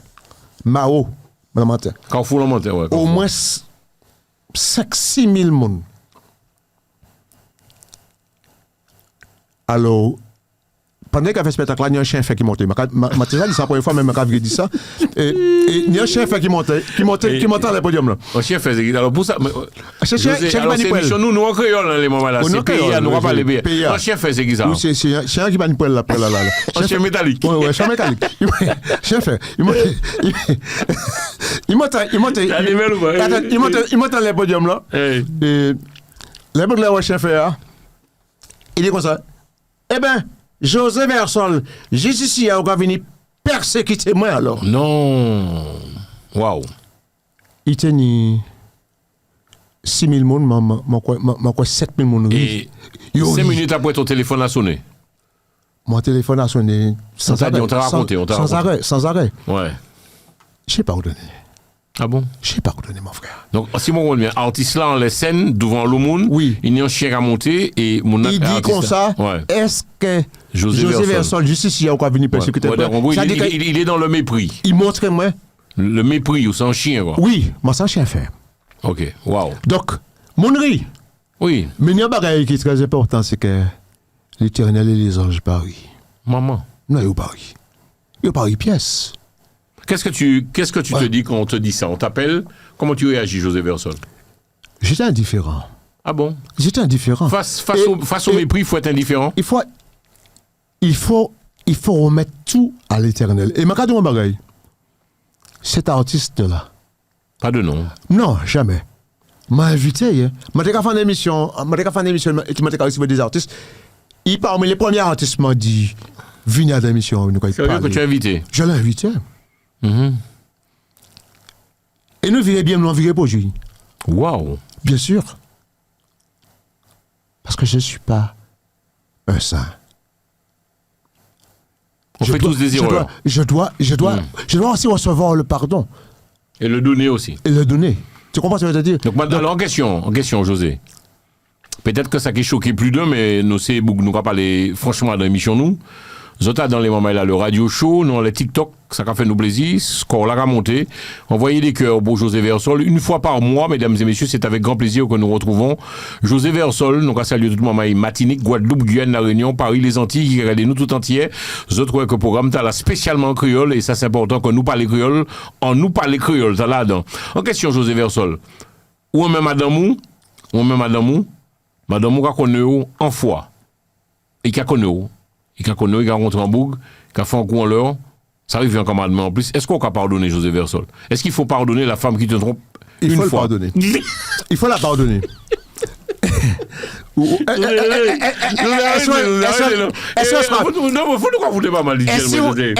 Mao le matin. Carrefour le matin, ouais. Au moins 5-6 000 personnes. Alors, pendant qu'il a fait ce spectacle, il y a un chien fait qui montait. Je dit ça la première fois, même quand je dit ça. Et il y a un chien fait qui montait dans le podium là. Un chien fait alors pour ça. C'est nous en créole dans les moments là. C'est pays, nous va pas les pays. Un chien fait c'est qui ça? C'est chien qui manipule là. Un chien métallique. Ouais, chien métallique. Chien fait. Il monte dans le podium là. Et le podium là, le chien fait là. Il est comme ça. Eh ben, José Versol, Jésus ici a venu persécuter moi alors. Non. Waouh. Il tenait 6 000 personnes, moi quoi 7 000 personnes. Et 5 minutes après ton téléphone a sonné. Mon téléphone a sonné sans arrêt. On t'a raconté, sans arrêt, sans arrêt. Ouais. Je sais pas où donner. Ah bon? Je sais pas où donner, mon frère. Donc, si mon bien, artiste là, en les scènes, devant le monde, Oui. il y a un chien à monter et mon Il dit comme ça, Ouais. est-ce que José Versol, juste ici, il a encore venu persécuter Ouais, moi? en gros, Ça dit que il est dans le mépris. il montre moi. Le mépris, ou c'est un chien, quoi. Oui, moi ça chien fait. Ok, waouh. Donc, mon riz. Oui, Mais il y a un bagage qui est très important, c'est que l'Éternel et les anges parient. maman. Non, ils parient. Ils parient pièce. Qu'est-ce que tu te dis quand on te dit ça? On t'appelle? Comment tu réagis, José Versol? J'étais indifférent. Ah bon? J'étais indifférent. Face au mépris, il faut être indifférent. Il faut remettre tout à l'Éternel. Et ma carte de mon bagage, cet artiste-là, Pas de nom. non, jamais. M'a invité, hein. M'a fait une émission, qui m'a recevoir des artistes. Il parmi les premiers artistes m'a dit, venez à l'émission, nous C'est vrai que tu as invité. Je l'ai invité. Mhm. Et nous vivons bien, nous vivons pour lui. Waouh. Bien sûr. Parce que je ne suis pas un saint. On fait tous des erreurs. Je dois aussi recevoir le pardon Et le donner aussi. et le donner. Tu comprends ce que je veux dire? Donc maintenant, en question, José. Peut-être que ça qui choqué plus d'un, mais nous c'est beaucoup, nous pas parler franchement dans l'émission nous. Zota dans les moments là, le radio show, nous les TikTok, ça a fait nous plaisir, score là a monté. Envoyez des cœurs pour José Versol une fois par mois, mesdames et messieurs, c'est avec grand plaisir que nous retrouvons José Versol. Donc à saluer tout le monde, Martinique, Guadeloupe, Guyane, La Réunion, Paris, les Antilles, qui regardent nous tout entier. Vous autres que le programme t'as là spécialement créole et ça c'est important que nous parler créole, en nous parler créole, t'as là dedans. En question José Versol. Ou même madame ou qu'a connaît en foi. Et qu'a connaît il a rencontré en Bourg, il a fait un coup en l'heure, ça arrive un commandement en plus. Est-ce qu'on peut pardonner José Versol? Est-ce qu'il faut pardonner la femme qui te trompe Il une faut fois? le pardonner. Il faut la pardonner. Non, faut nous quoi foutre pas mal dit. José,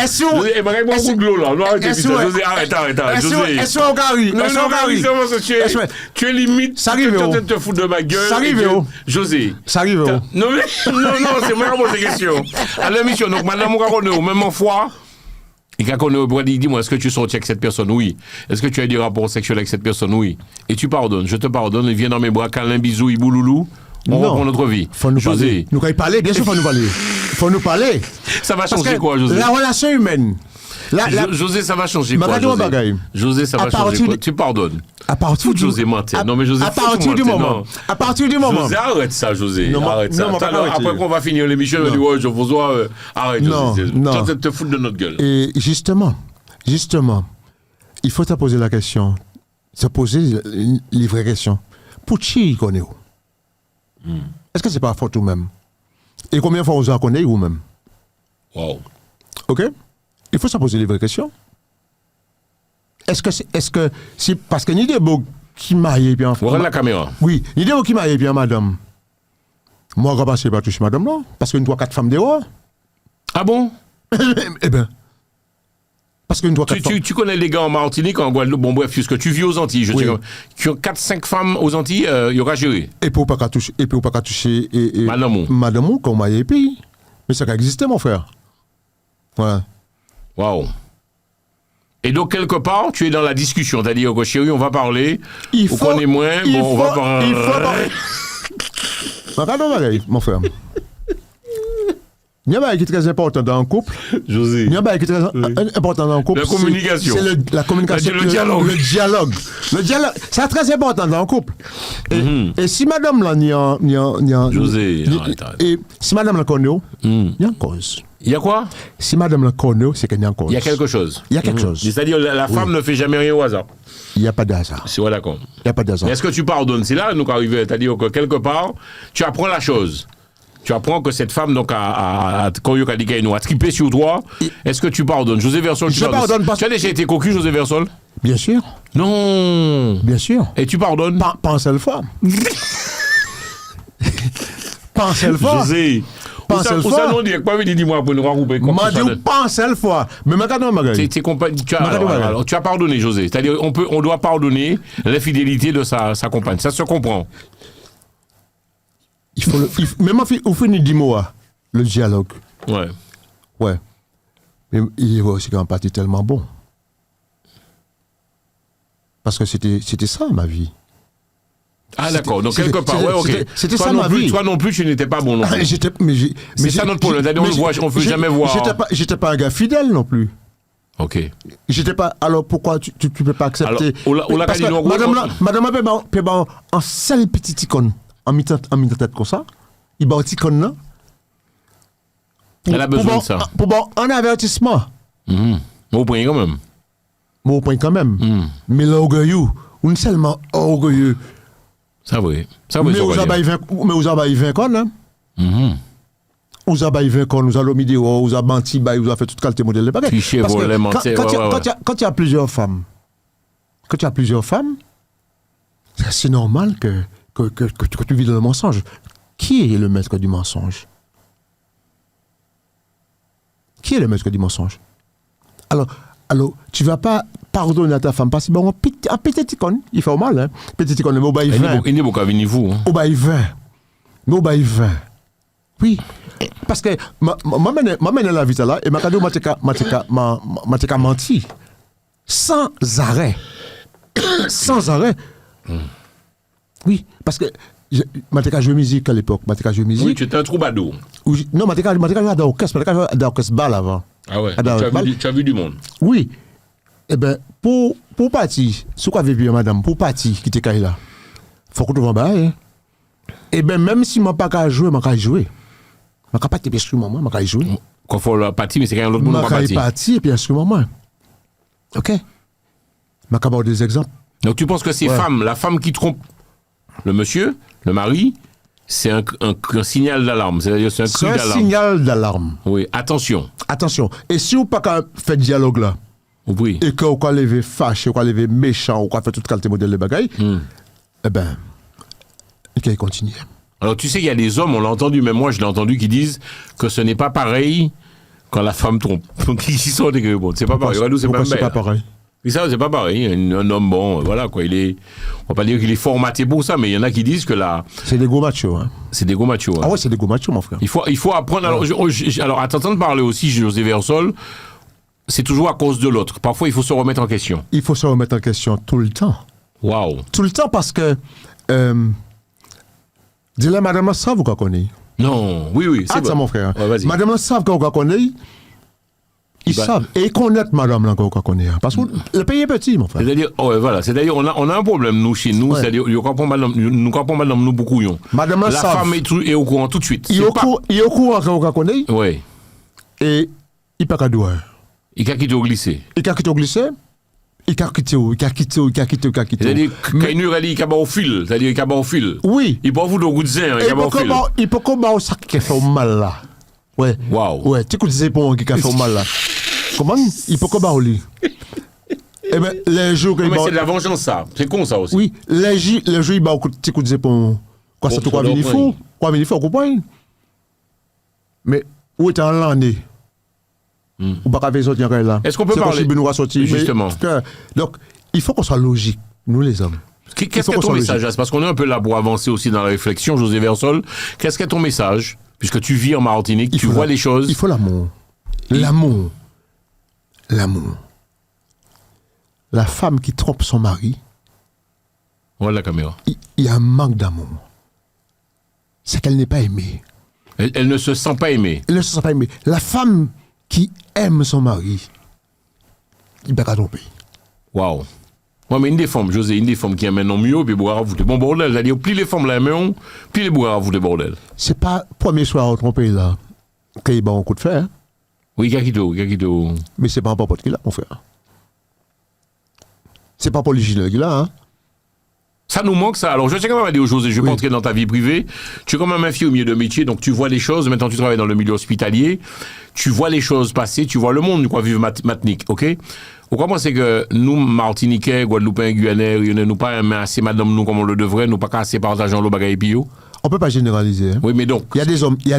tu es limite. Ça arrive. Tu es en train de te foutre de ma gueule. Ça arrive. José. Ça arrive. Non, c'est moi qui pose des questions. À l'émission, donc madame, même en foi. Et quand on dit, dis-moi, est-ce que tu sortis avec cette personne? Oui. Est-ce que tu as eu des rapports sexuels avec cette personne? Oui. Et tu pardonnes, je te pardonne, il vient dans mes bras, câlin, bisou, ibouloulou. On reprend notre vie. Faut nous José. parler. Nous, quand il parler, bien sûr, faut nous parler. Faut nous parler. Ça va Parce changer que quoi, José? la relation humaine. José, ça va changer quoi, Regardez mon José? bagaille. José, ça va changer quoi? Tu pardonnes. À partir du José mentir. Non, mais José, à partir du moment. À partir du moment. José, arrête ça, José. Non, Arrête ça. non, Après qu'on va finir l'émission, on va dire, ouais, Jean-François, arrête, Non, José. non. Tu es en train de te foutre de notre gueule. Et justement, il faut te poser la question, se poser les vraies questions. Pour qui il connaît où? Est-ce que c'est pas fort tout même? Et combien de fois vous en connaissez vous-même? Wow. Ok? Il faut se poser les vraies questions. Est-ce que c'est parce que ni des beaux qui marient bien. Regarde la caméra. Oui, ni des beaux qui marient bien madame. Moi, je ne vais pas toucher madame, non? Parce qu'une 3-4 femmes dehors. Ah bon? Eh bien. Parce qu'une 3-4 femmes. Tu connais les gars en Martinique, en Guadeloupe, bon bref, puisque tu vis aux Antilles, je Oui. dis, qui ont 4-5 femmes aux Antilles, il y aura géré. Et pour pas toucher, Madame. Madame, comme maille pays. Mais ça a existé, mon frère. Voilà. Waouh. Et donc, quelque part, tu es dans la discussion. T'as dit, oh, chérie, on va parler. Il on faut. connaît moins. Il Bon, faut, on va parler. il faut parler. Regarde, mon frère. Il y a un qui est très important dans un couple. José. Il y a un qui est très important dans un couple. La communication. C'est la communication. Le dialogue. Le dialogue. Le dialogue. C'est très important dans un couple. Et si madame là, n'y a. José, arrête. Et si madame la connaît, il y a une cause. Il y a quoi? Si madame la connaît, c'est qu'il y a une cause. Il y a quelque chose. Il y a quelque chose. C'est-à-dire, la femme ne fait jamais rien au hasard. Il n'y a pas de hasard. C'est vrai, d'accord. Il n'y a pas de hasard. Mais est-ce que tu pardonnes? C'est là, nous, qu'arrive, c'est-à-dire que quelque part, tu apprends la chose. Tu apprends que cette femme, donc, quand il a dit qu'elle a trippé sur toi, est-ce que tu pardonnes? José Versol, Je pardonne pas. Tu as déjà été cocu, José Versol? Bien sûr. Non. Bien sûr. Et tu pardonnes? Pas en seule fois. Pas en seule fois. José, Pas seule Pour ça, fois. non, pas venir dis-moi pour nous regrouper. M'a dit pas une seule fois. Mais maintenant, Tu as pardonné, José. C'est-à-dire, on doit pardonner l'infidélité de sa compagne. Ça se comprend. Même au fini du mois, le dialogue. Ouais. Ouais. Mais il est aussi qu'un parti tellement bon. Parce que c'était ça, ma vie. Ah, d'accord. Donc, quelque part, ouais, ok. C'était ça, ma vie. Toi non plus, tu n'étais pas bon non plus. C'est ça notre problème. C'est-à-dire, on ne veut jamais voir. J'étais pas un gars fidèle non plus. Ok. J'étais pas. Alors pourquoi tu peux pas accepter? Parce que madame peut en seul petit icône, en mi-tête comme ça, il va un icône là. Elle a besoin de ça. Pour un avertissement. Au point quand même. Au point quand même. Mais l'orgueilleux, on est seulement orgueilleux. Ça oui. Mais vous avez 20 con, hein? Vous avez 20 con, vous avez mis des hauts, vous avez menti, vous avez fait toute qualité modèle de bagage. Cliché, volé, menti. Quand il y a plusieurs femmes, c'est normal que tu vis dans le mensonge. Qui est le maître du mensonge? Qui est le maître du mensonge? Alors, tu ne vas pas pardonner à ta femme parce que bon, un petit icône, il fait mal, hein? Petit icône, mais au bail 20. Il n'est pas qu'à venir vous. Au bail 20. Mais au bail 20. Oui. Parce que, moi, la vie là, et m'a menti. Sans arrêt. Sans arrêt. Oui. Parce que, m'a joué musique à l'époque. Oui, tu étais un troubadour. Non, m'a joué à d'orchestre bal avant. Ah ouais. Tu as vu du monde. Oui. Eh bien, pour partir, ce qu'on avait vu, madame, pour partir, qui était là, il faut que tu vas hein. Eh bien, même si je ne peux pas jouer, je peux jouer. Je ne peux pas te instrument, je peux jouer. Quand il faut partir, mais c'est quand même l'autre monde qui va partir. Je peux partir et puis instrument. OK? Je vais avoir des exemples. Donc tu penses que ces femmes, la femme qui trompe le monsieur, le mari, c'est un signal d'alarme. C'est-à-dire c'est un cri d'alarme. C'est un signal d'alarme. Oui, attention. Attention. Et si vous n'avez pas fait dialogue là, oui. Et que vous avez levé fâché, vous avez levé méchant, vous avez fait toute qualité modèle de bagaille, eh bien, il faut continuer. Alors tu sais, il y a des hommes, on l'a entendu, même moi je l'ai entendu, qui disent que ce n'est pas pareil quand la femme trompe. Donc ils sont des bon, c'est pas pareil. Pourquoi c'est pas pareil? Et ça, c'est pas pareil. Un homme, bon, voilà, quoi, on va pas dire qu'il est formaté pour ça, mais il y en a qui disent que là. C'est des gros machos, hein. C'est des gros machos. Hein. Ah ouais, c'est des gros machos, mon frère. Il faut apprendre. Alors, à t'entendre parler aussi, José Versol, c'est toujours à cause de l'autre. Parfois, il faut se remettre en question. Il faut se remettre en question tout le temps. Waouh. Tout le temps parce que. Dis-le, madame, ça, vous connaissez. Non, oui, c'est ça, mon frère. Ouais, vas-y. Madame, ça, vous connaissez. Ils savent. Et ils connaissent madame là qu'on connaît. Parce que le pays est petit, mon frère. C'est-à-dire, voilà, c'est-à-dire on a un problème, nous, chez nous, c'est-à-dire, nous comprenons madame, nous beaucoup. Madame la femme est au courant tout de suite. Il est au courant qu'on connaît. Oui. Et il n'a pas qu'à douer. Il a quitté au glissé. Il a quitté au glissé. Il a quitté. C'est-à-dire, quand il nous a dit qu'il a au fil, c'est-à-dire qu'il a au fil. Oui. Il peut vous donner un coup de zin, il a au fil. Il peut combattre au sac qui fait mal là. Ouais. Waouh. Ouais, tu écoutes des épaules qui fait mal là. Comment? Il peut combattre au lit. Eh bien, les jours que mais c'est de la vengeance, ça. C'est con, ça aussi. Oui, les jours, il bat un petit coup de épaules. Quoi, c'est tout quoi, il faut. Quoi, il faut, comprendre. Mais, où est-ce l'année? Ou pas qu'à sortir là? Est-ce qu'on peut parler? Justement. Donc, il faut qu'on soit logique, nous les hommes. Qu'est-ce qu'est ton message? C'est parce qu'on est un peu là pour avancer aussi dans la réflexion, José Versol. Qu'est-ce qu'est ton message? Puisque tu vis en Martinique, tu vois les choses. Il faut l'amour. L'amour. L'amour. La femme qui trompe son mari. Voilà la caméra. Il y a un manque d'amour. C'est qu'elle n'est pas aimée. Elle ne se sent pas aimée. Elle ne se sent pas aimée. La femme qui aime son mari, il ne peut pas tromper. Waouh. Moi, mais une des femmes, José, une des femmes qui aime un homme mieux, puis boire à vous de bon bordel. C'est-à-dire, plus les femmes l'aiment, plus les boire à vous de bordel. C'est pas le premier soir à tromper là, qu'il y a un coup de fer. Hein? Oui, Kakito. Mais c'est pas un pote qui l'a, mon frère. C'est pas pour l'hygiène qui l'a, hein. Ça nous manque, ça. Alors, je sais quand même dire aux José, je vais pas entrer dans ta vie privée. Tu es quand même un fille au milieu de métier, donc tu vois les choses. Maintenant, tu travailles dans le milieu hospitalier. Tu vois les choses passer, tu vois le monde, quoi, vivre Matinique, ok? Pourquoi moi, c'est que nous, Martiniquais, Guadeloupéens, Guyanais, nous pas assez madame nous comme on le devrait, nous pas assez partageant le bagaille pio. On peut pas généraliser. Hein. Oui, mais donc. Il y a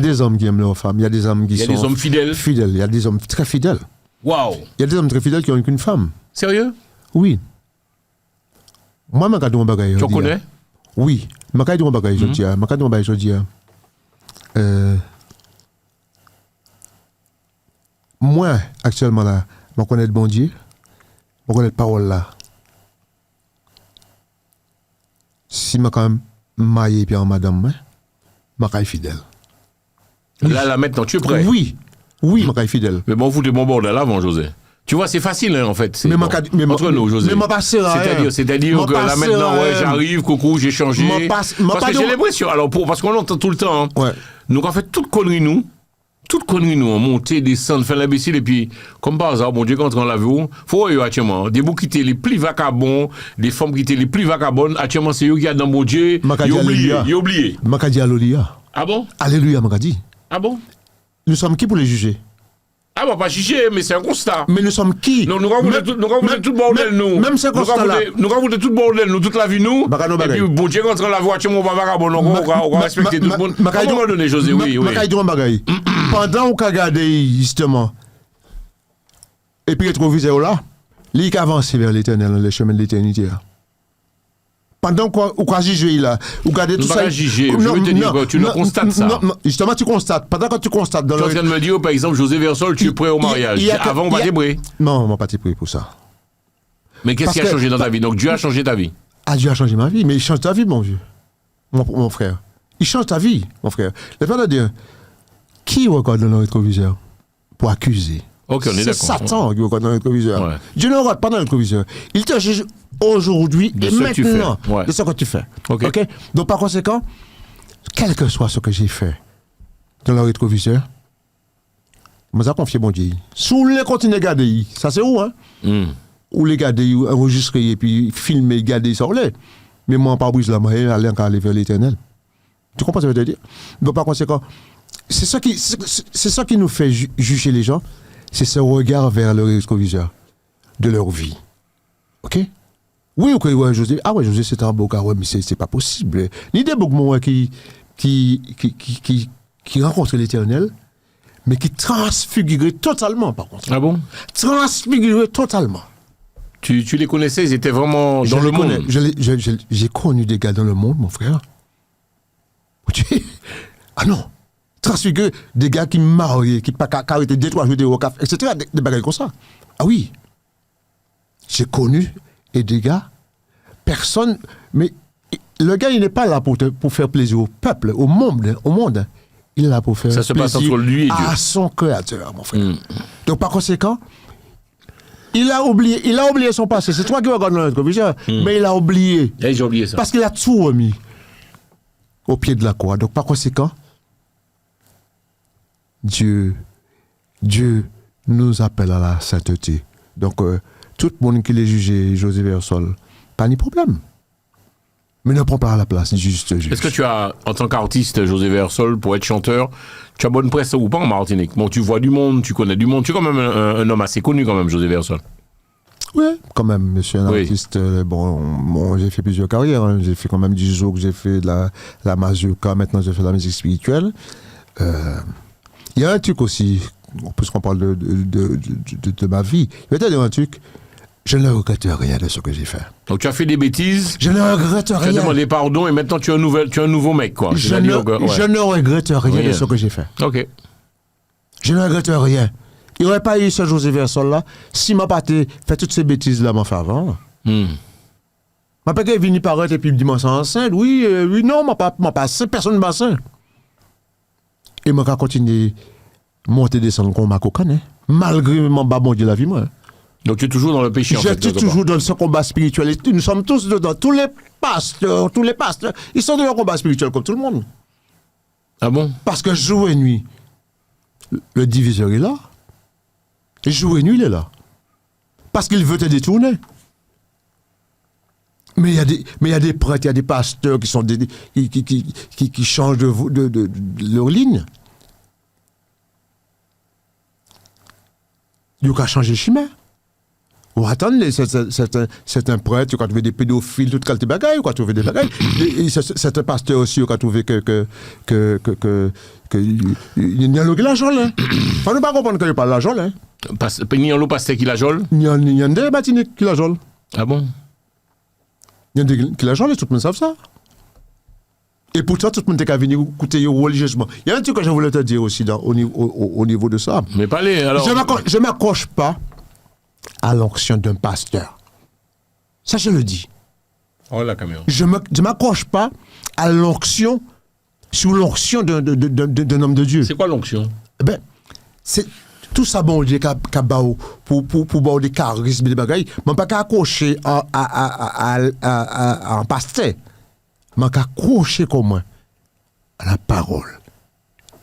des hommes qui aiment leurs femmes. Il y a des hommes qui sont. Il y a des hommes fidèles. Fidèles. Il y a des hommes très fidèles. Waouh. Il y a des hommes très fidèles qui ont qu'une femme. Sérieux? Oui. Moi, je suis bagaille. Tu en connais? Oui. Je suis bagaille, je dis. Je dis. Moi, actuellement, là, je connais le bon Dieu. Je connais la parole là. Si je suis quand même marié et en madame, je suis fidèle. Oui. Là, maintenant, tu es prêt? Oui. Oui, je suis fidèle. Mais bon, vous de bon bordel avant, José. Tu vois, c'est facile, hein, en fait. Mais bon. Entre nous, José. Mais c'est-à-dire que là, maintenant, ouais, j'arrive, coucou, j'ai changé. Parce que j'ai l'impression, alors, parce qu'on l'entend tout le temps. Hein. Ouais. Donc, en fait, toute connerie, nous, on monter, descendre, faire l'imbécile, et puis, comme par hasard, bon Dieu, quand on l'a vu, faut y avoir, des bouts qui étaient les plus vagabonds, des femmes qui étaient les plus vagabondes, actuellement, c'est eux qui a dans mon Dieu, ils oublié. Makadi Alléluia. Ah bon? Alléluia, Makadi. Ah bon? Nous sommes qui pour les juger? Ah, on va pas juger, mais c'est un constat. Mais nous sommes qui? Non, nous avons tout bordel, nous. Même ce constat-là. Nous avons tout bordel, nous, toute la vie, nous. Et puis, bon Dieu, quand on la voit, on va vagabond, on va respecter tout le monde. Comment donner, José? Oui, oui. Pendant qu'on regarde, justement, et puis rétroviseur là, il avance vers l'éternel, le chemin de l'éternité. Pendant qu'on juge là, vous regardez tout ça. Je veux te dire que tu le constates ça. Non, justement, tu constates. Pendant que tu constates. Tu es en train de me dire, par exemple, José Versol, tu es prêt au mariage. Avant, on va t'ébrer. Non, on va pas t'ébrer pour ça. Mais qu'est-ce qui a changé dans ta vie? Donc Dieu a changé ta vie. Ah, Dieu a changé ma vie, mais il change ta vie, mon vieux. Mon frère. Il change ta vie, mon frère. Le fait de dire, qui regarde dans le rétroviseur pour accuser? Ok, on est d'accord. C'est Satan qui regarde dans le rétroviseur. Ouais. Dieu ne regarde pas dans le rétroviseur. Il te juge aujourd'hui et maintenant de ce que tu fais. Okay? Donc, par conséquent, quel que soit ce que j'ai fait dans le rétroviseur, je vais confier mon Dieu. Sous les continuer à garder, ça c'est où, hein? Ou les garder, enregistrer et puis filmer, garder ça, mais moi, pas brise la main, aller encore aller vers l'éternel. Tu comprends ce que je veux dire? Donc, par conséquent, c'est ça qui nous fait juger les gens, c'est ce regard vers le rétroviseur de leur vie. Ok? Oui, ok, ouais, José. Ah ouais, José, c'est un beau gars, ouais, mais c'est pas possible. Ni des beaucoup qui rencontrent l'éternel, mais qui transfigurent totalement, par contre. Ah bon? Transfigurent totalement. Tu les connaissais, ils étaient vraiment dans le monde? J'ai connu des gars dans le monde, mon frère. Ah non! Transfigurent des gars qui marient, qui arrêtent 2-3 jours de recaf, etc. Des bagages comme ça. Ah oui! J'ai connu et des gars, personne, mais le gars, il n'est pas là pour faire plaisir au peuple, au monde. Il est là pour faire ça plaisir se passe entre lui et Dieu. À son créateur, mon frère. Donc, par conséquent, il a oublié son passé. C'est toi qui regardes dans notre vision, mais il a oublié. J'ai oublié ça. Parce qu'il a tout remis au pied de la croix. Donc, par conséquent, Dieu nous appelle à la sainteté. Donc, tout le monde qui l'a jugé, José Versol, pas de problème. Mais ne prends pas à la place, juste juge. Est-ce que tu as, en tant qu'artiste, José Versol, pour être chanteur, tu as bonne presse ou pas en Martinique? Bon, tu vois du monde, tu connais du monde, tu es quand même un homme assez connu quand même, José Versol. Oui, quand même, monsieur un artiste. Bon, j'ai fait plusieurs carrières. Hein. J'ai fait quand même du zouk, j'ai fait de la mazurka, maintenant j'ai fait de la musique spirituelle. Il y a un truc aussi, puisqu'on parle de ma vie, je vais te dire un truc, je ne regrette rien de ce que j'ai fait. Donc tu as fait des bêtises, je ne regrette rien. Tu as demandé pardon et maintenant tu es un nouveau mec, quoi. Je ne regrette rien de ce que j'ai fait. Ok. Je ne regrette rien. Il n'y aurait pas eu ce José Versol là si ma pas fait toutes ces bêtises là, m'en fait avant. Ma pas qu'il venu paraître et puis me dit, moi, c'est enceinte. Oui, non, ma pas personne ne m'a enceinte. Et moi, je continue à monter, descendre comme ma cocaine, malgré mon bas bon Dieu la vie, moi. Donc tu es toujours dans le péché, en fait. Je suis toujours dans ce combat spirituel. Nous sommes tous dedans. Tous les pasteurs, ils sont dans le combat spirituel comme tout le monde. Ah bon? Parce que jour et nuit, le diviseur est là. Et jour et nuit, il est là. Parce qu'il veut te détourner. Mais il y a des prêtres, il y a des pasteurs qui sont qui changent de leur ligne. Ils ont qu'à changer le chemin. On va attendre certains prêtres qui ont trouvé des pédophiles, toute qualité de bagaille, qui ont trouvé des bagailles. Et certains pasteurs aussi qui ont trouvé que il y a l'argent là. Faut ne pas comprendre qu'il n'y a pas l'argent là. Il y a un pasteur qui la jole? Il y a des Martiniques qui la jole. Ah bon? Il y a des qui la jole, tout le monde sait ça. Et pourtant, tout le monde est venu écouter religieusement. Il y a un truc que je voulais te dire aussi au niveau de ça. Mais parlez alors. Je ne m'accroche pas à l'onction d'un pasteur. Ça, je le dis. Oh la caméra. Je ne m'accroche pas à l'onction, sous l'onction d'un homme de Dieu. C'est quoi l'onction? Ben, c'est tout ça, bon Dieu, pour des charismes, des bagailles, mais pas qu'à accrocher à un pasteur. Mais qu'à accrocher comment? À la parole.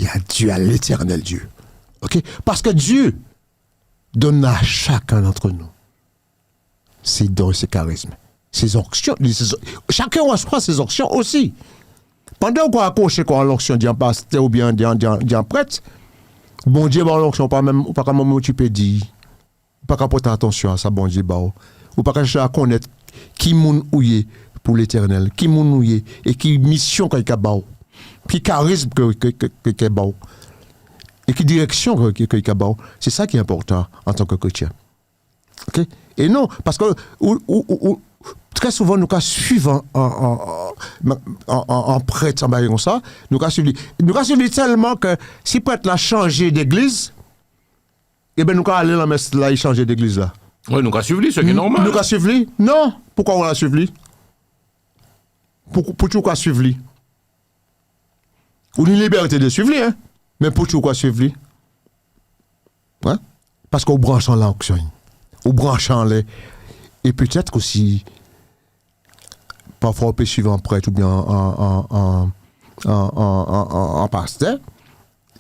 Et à Dieu, à l'éternel Dieu. OK? Parce que Dieu donne à chacun d'entre nous ses dons et ses charismes, ses onctions. Chacun reçoit ses onctions aussi. Pendant qu'on accroche à l'onction d'un pasteur ou bien d'un prêtre, bon Dieu, l'onction, pas comme tu peux dire, pas qu'à porter attention à ça, bon Dieu, ou pas qu'à connaître qui moun ouye pour l'éternel, qui moun ouye et qui mission qu'il a bao, qui charisme qu'il a bao, et qui direction qu'il a bao. C'est ça qui est important en tant que chrétien. OK? Et non, parce que très souvent, nous suivons en prêtre, en bail comme ça, nous suivons tellement que si prêtre l'a changé d'église, eh bien, nous aller dans la messe là, il change d'église là. Oui, nous suivons ce qui est normal. Nous suivons? Non. Pourquoi on l'a suivi? Pour tout quoi suivre? Ou une liberté de suivre, hein? Mais pour tout quoi suivre? Hein? Parce qu'on branche en l'onction. On branche en les. Et peut-être aussi, parfois on peut suivre en prêtre ou bien en pasteur,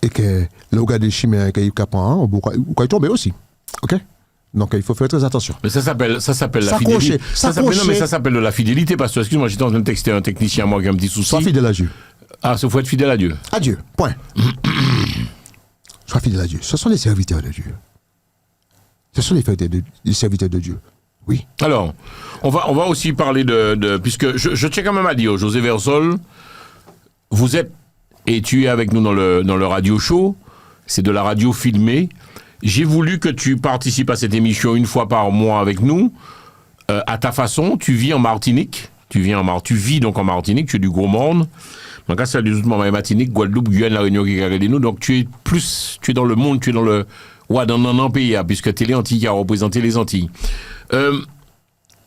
et que le gars des chimères qui est capable, ou qu'il tombe aussi. OK? Donc il faut faire très attention. Mais ça s'appelle la fidélité. Ça s'appelle de la fidélité, parce que, excuse-moi, j'étais en train de texter un technicien, moi, qui a un petit souci. Sois fidèle à Dieu. Ah, il faut être fidèle à Dieu. À Dieu, point. Sois fidèle à Dieu. Ce sont les serviteurs de Dieu. Ce sont les serviteurs de Dieu. Oui. Alors, on va aussi parler puisque je tiens quand même à dire, José Versol, vous êtes, et tu es avec nous dans le radio show, c'est de la radio filmée. J'ai voulu que tu participes à cette émission une fois par mois avec nous, à ta façon. Tu vis en Martinique, tu vis donc en Martinique, tu es du gros monde. Donc, c'est du Martinique, Guadeloupe, Guyane, La Réunion qui regardent nous. Donc, tu es dans le monde, tu es dans un pays, puisque tu es les Antilles qui a représenté les Antilles. Je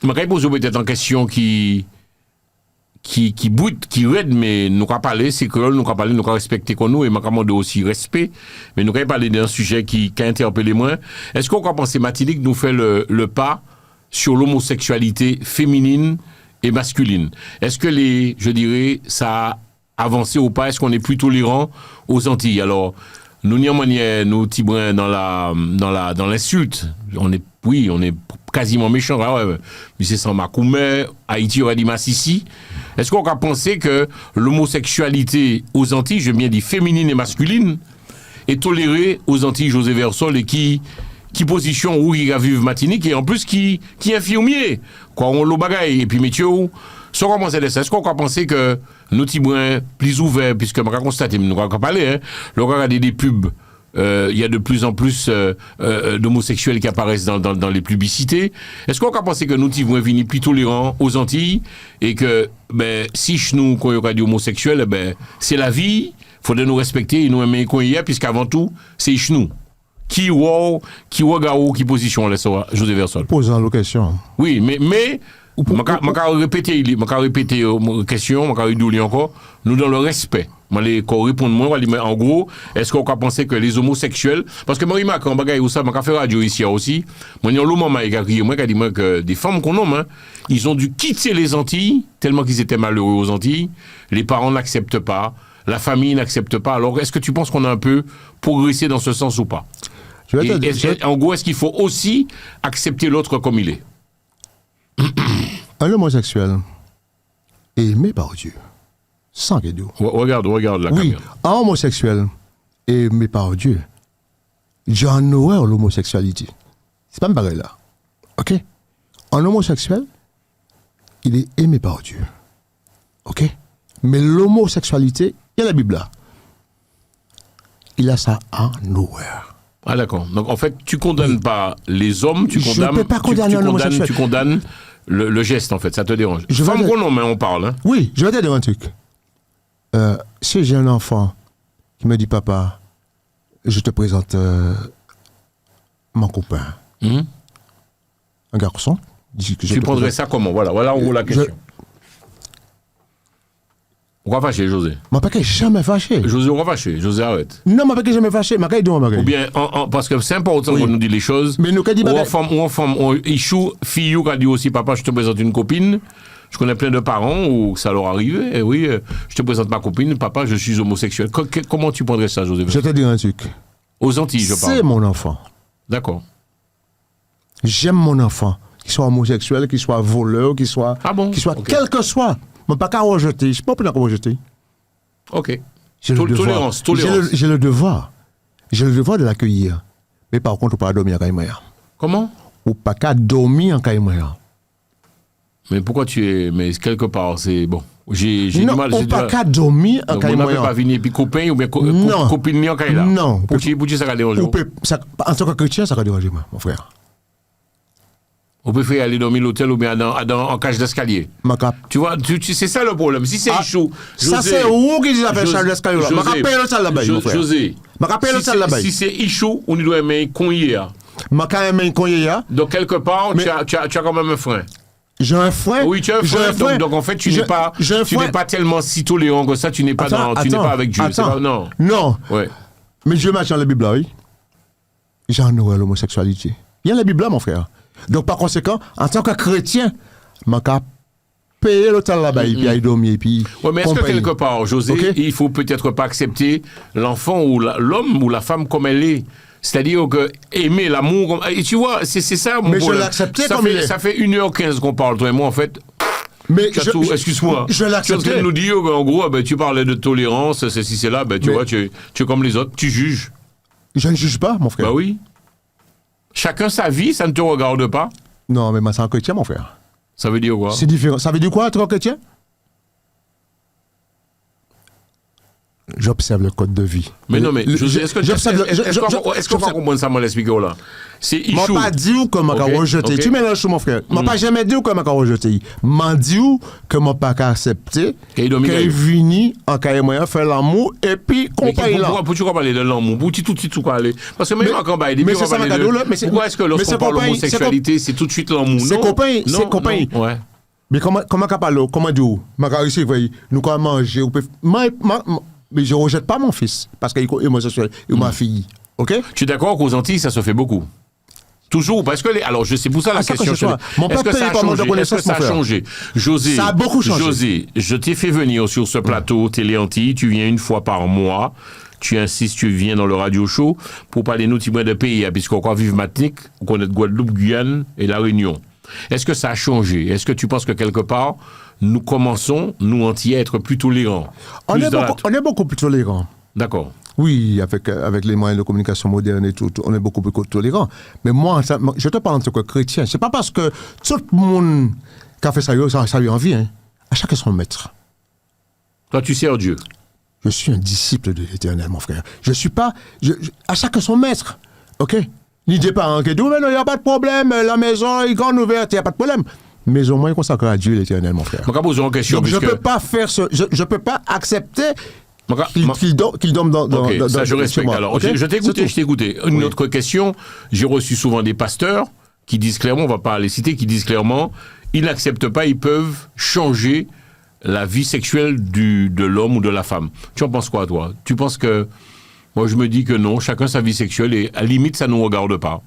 vais poser peut-être en question qui boute, qui raide, mais nous avons parlé, c'est que nous avons respecté qu'on nous, et nous avons aussi respect, mais nous avons parlé d'un sujet qui a interpellé moins. Est-ce qu'on peut penser Martinique nous fait le pas sur l'homosexualité féminine et masculine? Est-ce que je dirais, ça a avancé ou pas? Est-ce qu'on est plus tolérant aux Antilles? Alors, nous n'y avons nous Tibrin dans l'insulte. On est quasiment méchants. Ah ouais, mais c'est sans Macoumé, Haïti aurait dit Massissi. Est-ce qu'on a pensé que l'homosexualité aux Antilles, je viens dire féminine et masculine, est tolérée aux Antilles José Versol et qui position où il a vivre Martinique et en plus qui infirmier quoi on le bagaille et puis métier où ce qu'on pense de ça, est-ce qu'on a pensé que nous Tibouins plus ouverts, puisque on a constaté, nous avons parlé, hein, le regarder des pubs, il y a de plus en plus d'homosexuels qui apparaissent dans les publicités. Est-ce qu'on a pensé que nous Tibouins venus plus tolérants aux Antilles et que si nous quand il y a des homosexuels, c'est la vie, il faudrait nous respecter et nous aimer qu'on y est, puisqu'avant tout c'est nous. Qui regarde qui position là ça José Versol. Posant la question. Oui, mais je répéter la question, je vais encore, nous dans le respect. Je vais répondre moi, en gros, est-ce qu'on peut penser que les homosexuels, parce que moi, je remarque, je fais radio ici aussi, moi, il y a un moment, il a dit que des femmes qu'on nomme, ils ont dû quitter les Antilles, tellement qu'ils étaient malheureux aux Antilles, les parents n'acceptent pas, la famille n'accepte pas, alors est-ce que tu penses qu'on a un peu progressé dans ce sens ou pas? En gros, est-ce qu'il faut aussi accepter l'autre comme il est? Un homosexuel est aimé par Dieu, sans guédou. Regarde la caméra. Oui, un homosexuel est aimé par Dieu. Dieu en horreur l'homosexualité. C'est pas me pareil là. Ok? Un homosexuel, il est aimé par Dieu. Ok? Mais l'homosexualité, il y a la Bible là. Il a ça en horreur. Ah d'accord. Donc en fait, tu condamnes pas les hommes, tu Je condamnes, peux pas condamner un homosexuel. tu condamnes le geste en fait, ça te dérange. Je Femme vais- qu'on nomme, hein, on parle. Hein. Oui, je vais te dire un truc. Si j'ai un enfant qui me dit, papa, je te présente mon copain, Mhm. un garçon, dit que je Tu te prendrais présente- ça comment? Voilà en gros la question. On va fâcher, José. Ma paquet jamais fâché. José, on va fâcher. José, arrête. Non, ma paquet jamais fâché. Ma paquet dit, ma Ou bien, parce que c'est important Oui. qu'on nous dit les choses. Mais nous, qu'a dit ou bagay- en femme, Ichou, fille, qui a dit aussi, papa, je te présente une copine. Je connais plein de parents où ça leur arrive. Et oui, je te présente ma copine, papa, je suis homosexuel. Comment tu prendrais ça, José? Je te dis un truc. Aux Antilles, je C'est parle. mon enfant. D'accord. J'aime mon enfant. Qu'il soit homosexuel, qu'il soit voleur, qu'il soit. Ah bon? Qu'il soit Ok. quel que soit. Je ne peux pas rejeter. Je ne peux pas rejeter. Ok. J'ai le devoir. Tolérance. J'ai le devoir. J'ai le devoir de l'accueillir. Mais par contre, on ne peut pas dormir en Caïmaya. Comment? On ne peut pas dormir en Caïmaya. Mais pourquoi tu es. Mais quelque part, c'est. Bon. J'ai du Non, mal. on j'ai ne du peut mal. pas dormir en Donc, on n'avait pas Caïmaya. fini, puis copain ou bien Non. copine ni en Caïla. Non. Pour qui ça va déranger? En tant que chrétien, ça va déranger, moi, mon frère. On peut faire aller dormir à l'hôtel ou bien en cage d'escalier. Ma cap. Tu vois, c'est ça le problème. Si c'est Ah, Ichou, ça, c'est où qui dit la José- charge d'escalier là? Ma José- cap paye le salle là-bas, mon frère. José, Ma cap paye le si salle là-bas. si c'est Ichou, on doit aimer Conyer. Ma cap paye un conyer. Donc, quelque part, Mais- tu as quand même un frein. J'ai un frein. Oui, tu as un J'ai frein. Donc, en fait, tu n'es pas tellement si tolérant que ça. Tu n'es pas, tu n'es pas avec Dieu. C'est pas, non. Non. Ouais. Mais Dieu m'a dit dans la Bible là, oui. J'en aurais l'homosexualité. Il y a la Bible là, mon frère. Donc, par conséquent, en tant que chrétien, ma cap payer l'hôtel là-bas, et puis aller dormir, et puis. Ouais, mais est-ce que compagnie. quelque part, José, Ok. il faut peut-être pas accepter l'enfant ou l'homme ou la femme comme elle est? C'est-à-dire que aimer l'amour. Et tu vois, c'est ça mon Mais je problème. l'ai accepté Ça comme fait- il est. Ça fait 1h15 qu'on parle, toi et moi, en fait. Mais Tu as tout- excuse-moi. Je Tu es en l'accepte. train de nous dire qu'en gros, ben, tu parlais de tolérance, ceci, c'est là, ben, tu Mais- vois, tu es comme les autres, tu juges. Je ne juge pas, mon frère. Bah oui. Chacun sa vie, ça ne te regarde pas. Non, mais moi, c'est un chrétien, mon frère. Ça veut dire quoi? C'est différent. Ça veut dire quoi, être un chrétien? J'observe le code de vie. Mais non, mais José, est-ce que j'observe le- est-ce qu'on va comprendre ça, moi, l'expliquer là? C'est M'a Ichou. pas dit que m'a Ok, rejeté. ok. Tu mélanges tout, mon frère. M'a pas jamais dit que m'a rejeté. M'a dit que m'a pas accepté. Qu'il domine. Qu'il venu en carré moyen faire l'amour et puis Mais compagnie là. pourquoi tu parler de l'amour? Pour tout parler. Parce que même Mais- quand on va mais c'est ça, ma cadeau, là, mais c'est- pourquoi est-ce que mais lorsqu'on c'est parle compagnie, d'homosexualité, c'est tout de suite l'amour? c'est Non. compagnie, Non, c'est compagnie. non, ouais. Mais comment qu'a parlé, comment dire, m'a réussi, voyez, nous quand manger, mais je rejette pas mon fils parce qu'il est homosexuel et ma fille. OK? Tu es d'accord qu'aux Antilles, ça se fait beaucoup? Toujours, parce que alors je sais pour ça la Ah, ça que question. ce soit. Mon Est-ce père que ça paye a pas mon changé? Est-ce que reconnaissance, ça a mon frère. changé? José, Ça a beaucoup changé. José, je t'ai fait venir sur ce plateau Télé Antilles. Tu viens une fois par mois. Tu insistes, tu viens dans le radio show pour parler nous petit moins de pays, hein, puisqu'on croit vivre Matinique, on connaît Guadeloupe, Guyane et La Réunion. Est-ce que ça a changé? Est-ce que tu penses que quelque part, nous commençons, nous Antillais, à être plus tolérants? On est beaucoup plus tolérants. D'accord. Oui, avec les moyens de communication modernes et tout, on est beaucoup plus tolérants. Mais moi, je te parle en tant que chrétien. C'est pas parce que tout le monde qui a fait ça lui envie. Hein. À chacun son maître. Toi, tu sers Dieu. Je suis un disciple de l'Éternel, mon frère. Je suis pas... à chacun son maître. OK? N'idée pas un qui dit, mais non, il n'y a pas de problème, la maison est grande ouverte, il n'y a pas de problème. Mais au moins consacré à Dieu l'Éternel, mon frère. Je vais poser une question. Donc, je ne puisque- peux pas faire ce... Je peux pas accepter Moi, qu'il dorme dans... Ok, dans ça je chez respecte. moi, Alors, ok? je t'ai écouté, C'est je t'ai écouté. Une autre question, j'ai reçu souvent des pasteurs qui disent clairement, on va pas les citer, qui disent clairement, ils n'acceptent pas, ils peuvent changer la vie sexuelle de l'homme ou de la femme. Tu en penses quoi, toi? Tu penses que... Moi, je me dis que non, chacun sa vie sexuelle et à la limite, ça ne nous regarde pas.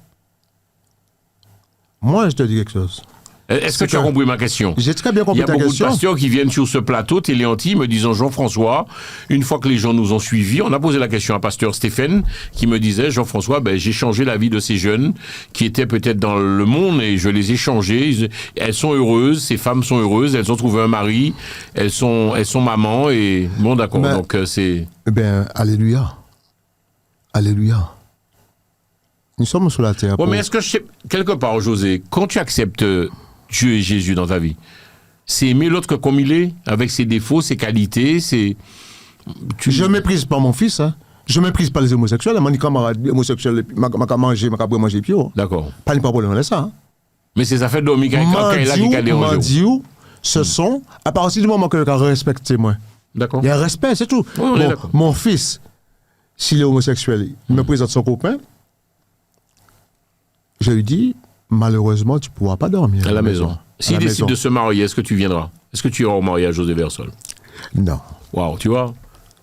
Moi, je te dis quelque chose. Est-ce que tu as compris ma question? J'ai très bien Il y compris a ta beaucoup question. de pasteurs qui viennent sur ce plateau Télé Antilles me disant Jean-François, une fois que les gens nous ont suivis, on a posé la question à pasteur Stéphane qui me disait Jean-François, ben, j'ai changé la vie de ces jeunes qui étaient peut-être dans le monde et je les ai changés. Elles sont heureuses, ces femmes sont heureuses, elles ont trouvé un mari, elles sont mamans et bon d'accord. Mais- Donc c'est Eh bien, alléluia. Alléluia. Nous sommes sur la terre. Ouais, pour- mais est-ce que, quelque part, José, quand tu acceptes Dieu et Jésus dans ta vie, c'est aimer l'autre comme il est, avec ses défauts, ses qualités, Je méprise pas mon fils, hein. Je méprise pas les homosexuels. Mon camarade homosexuel, m'a manger, m'a manger pio. D'accord. Pas de problème avec ça. Hein. Mais c'est ça fait dormir quand il a qui a dérangé. Mandiou, ce sont, à partir du moment que le gars respecte moi, D'accord. il y a un respect, c'est tout. Oui, on est d'accord. Mon fils, s'il est homosexuel, il me présente son copain, je lui dis, malheureusement, tu ne pourras pas dormir À la maison. À S'il la décide maison. de se marier, est-ce que tu viendras? Est-ce que tu iras au mariage, José Versol? Non. Waouh, tu vois?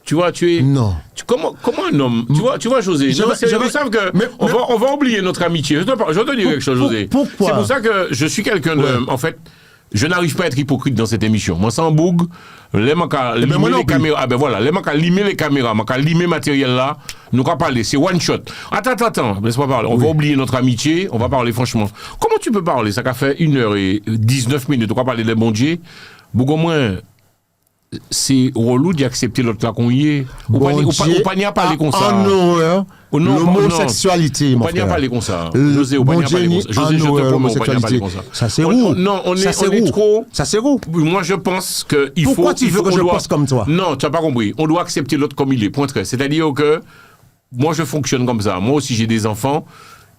Tu vois, tu es. Non. Comment un homme. Tu vois José. Je non, vais- c'est- je vous vais- savez que. mais- on va oublier notre amitié. Je vais te dire quelque chose, José. Pourquoi? C'est pour ça que je suis quelqu'un de. Ouais. En fait, je n'arrive pas à être hypocrite dans cette émission. Moi, sans boug, les mecs à limer moi non les plus. caméras. Ah ben voilà, les mecs à limer les caméras, à limer matériel là, nous qu'à parler. C'est one shot. Attends, laisse-moi parler. On va oublier notre amitié, on va parler franchement. Comment tu peux parler? Ça qu'a fait 1h19, on va parler des bon Dieu. Beaucoup moins. C'est relou d'y accepter l'autre là qu'on y est. Ou pas n'y a parlé comme ça. En horreur, Oh non, l'homosexualité, mon Ou pas n'y a frère. parlé comme ça. José, ou pas n'y a parlé comme ça. José, je te promets, on pas n'y a parlé comme ça. Ça c'est roux. Non, on Ça, c'est est roux. trop. Ça c'est roux. Moi, je pense qu'il faut. Pourquoi tu veux que on je doit- pense comme toi? Non, tu n'as pas compris. On doit accepter l'autre comme il est. Point très. C'est-à-dire que moi, je fonctionne comme ça. Moi aussi, j'ai des enfants.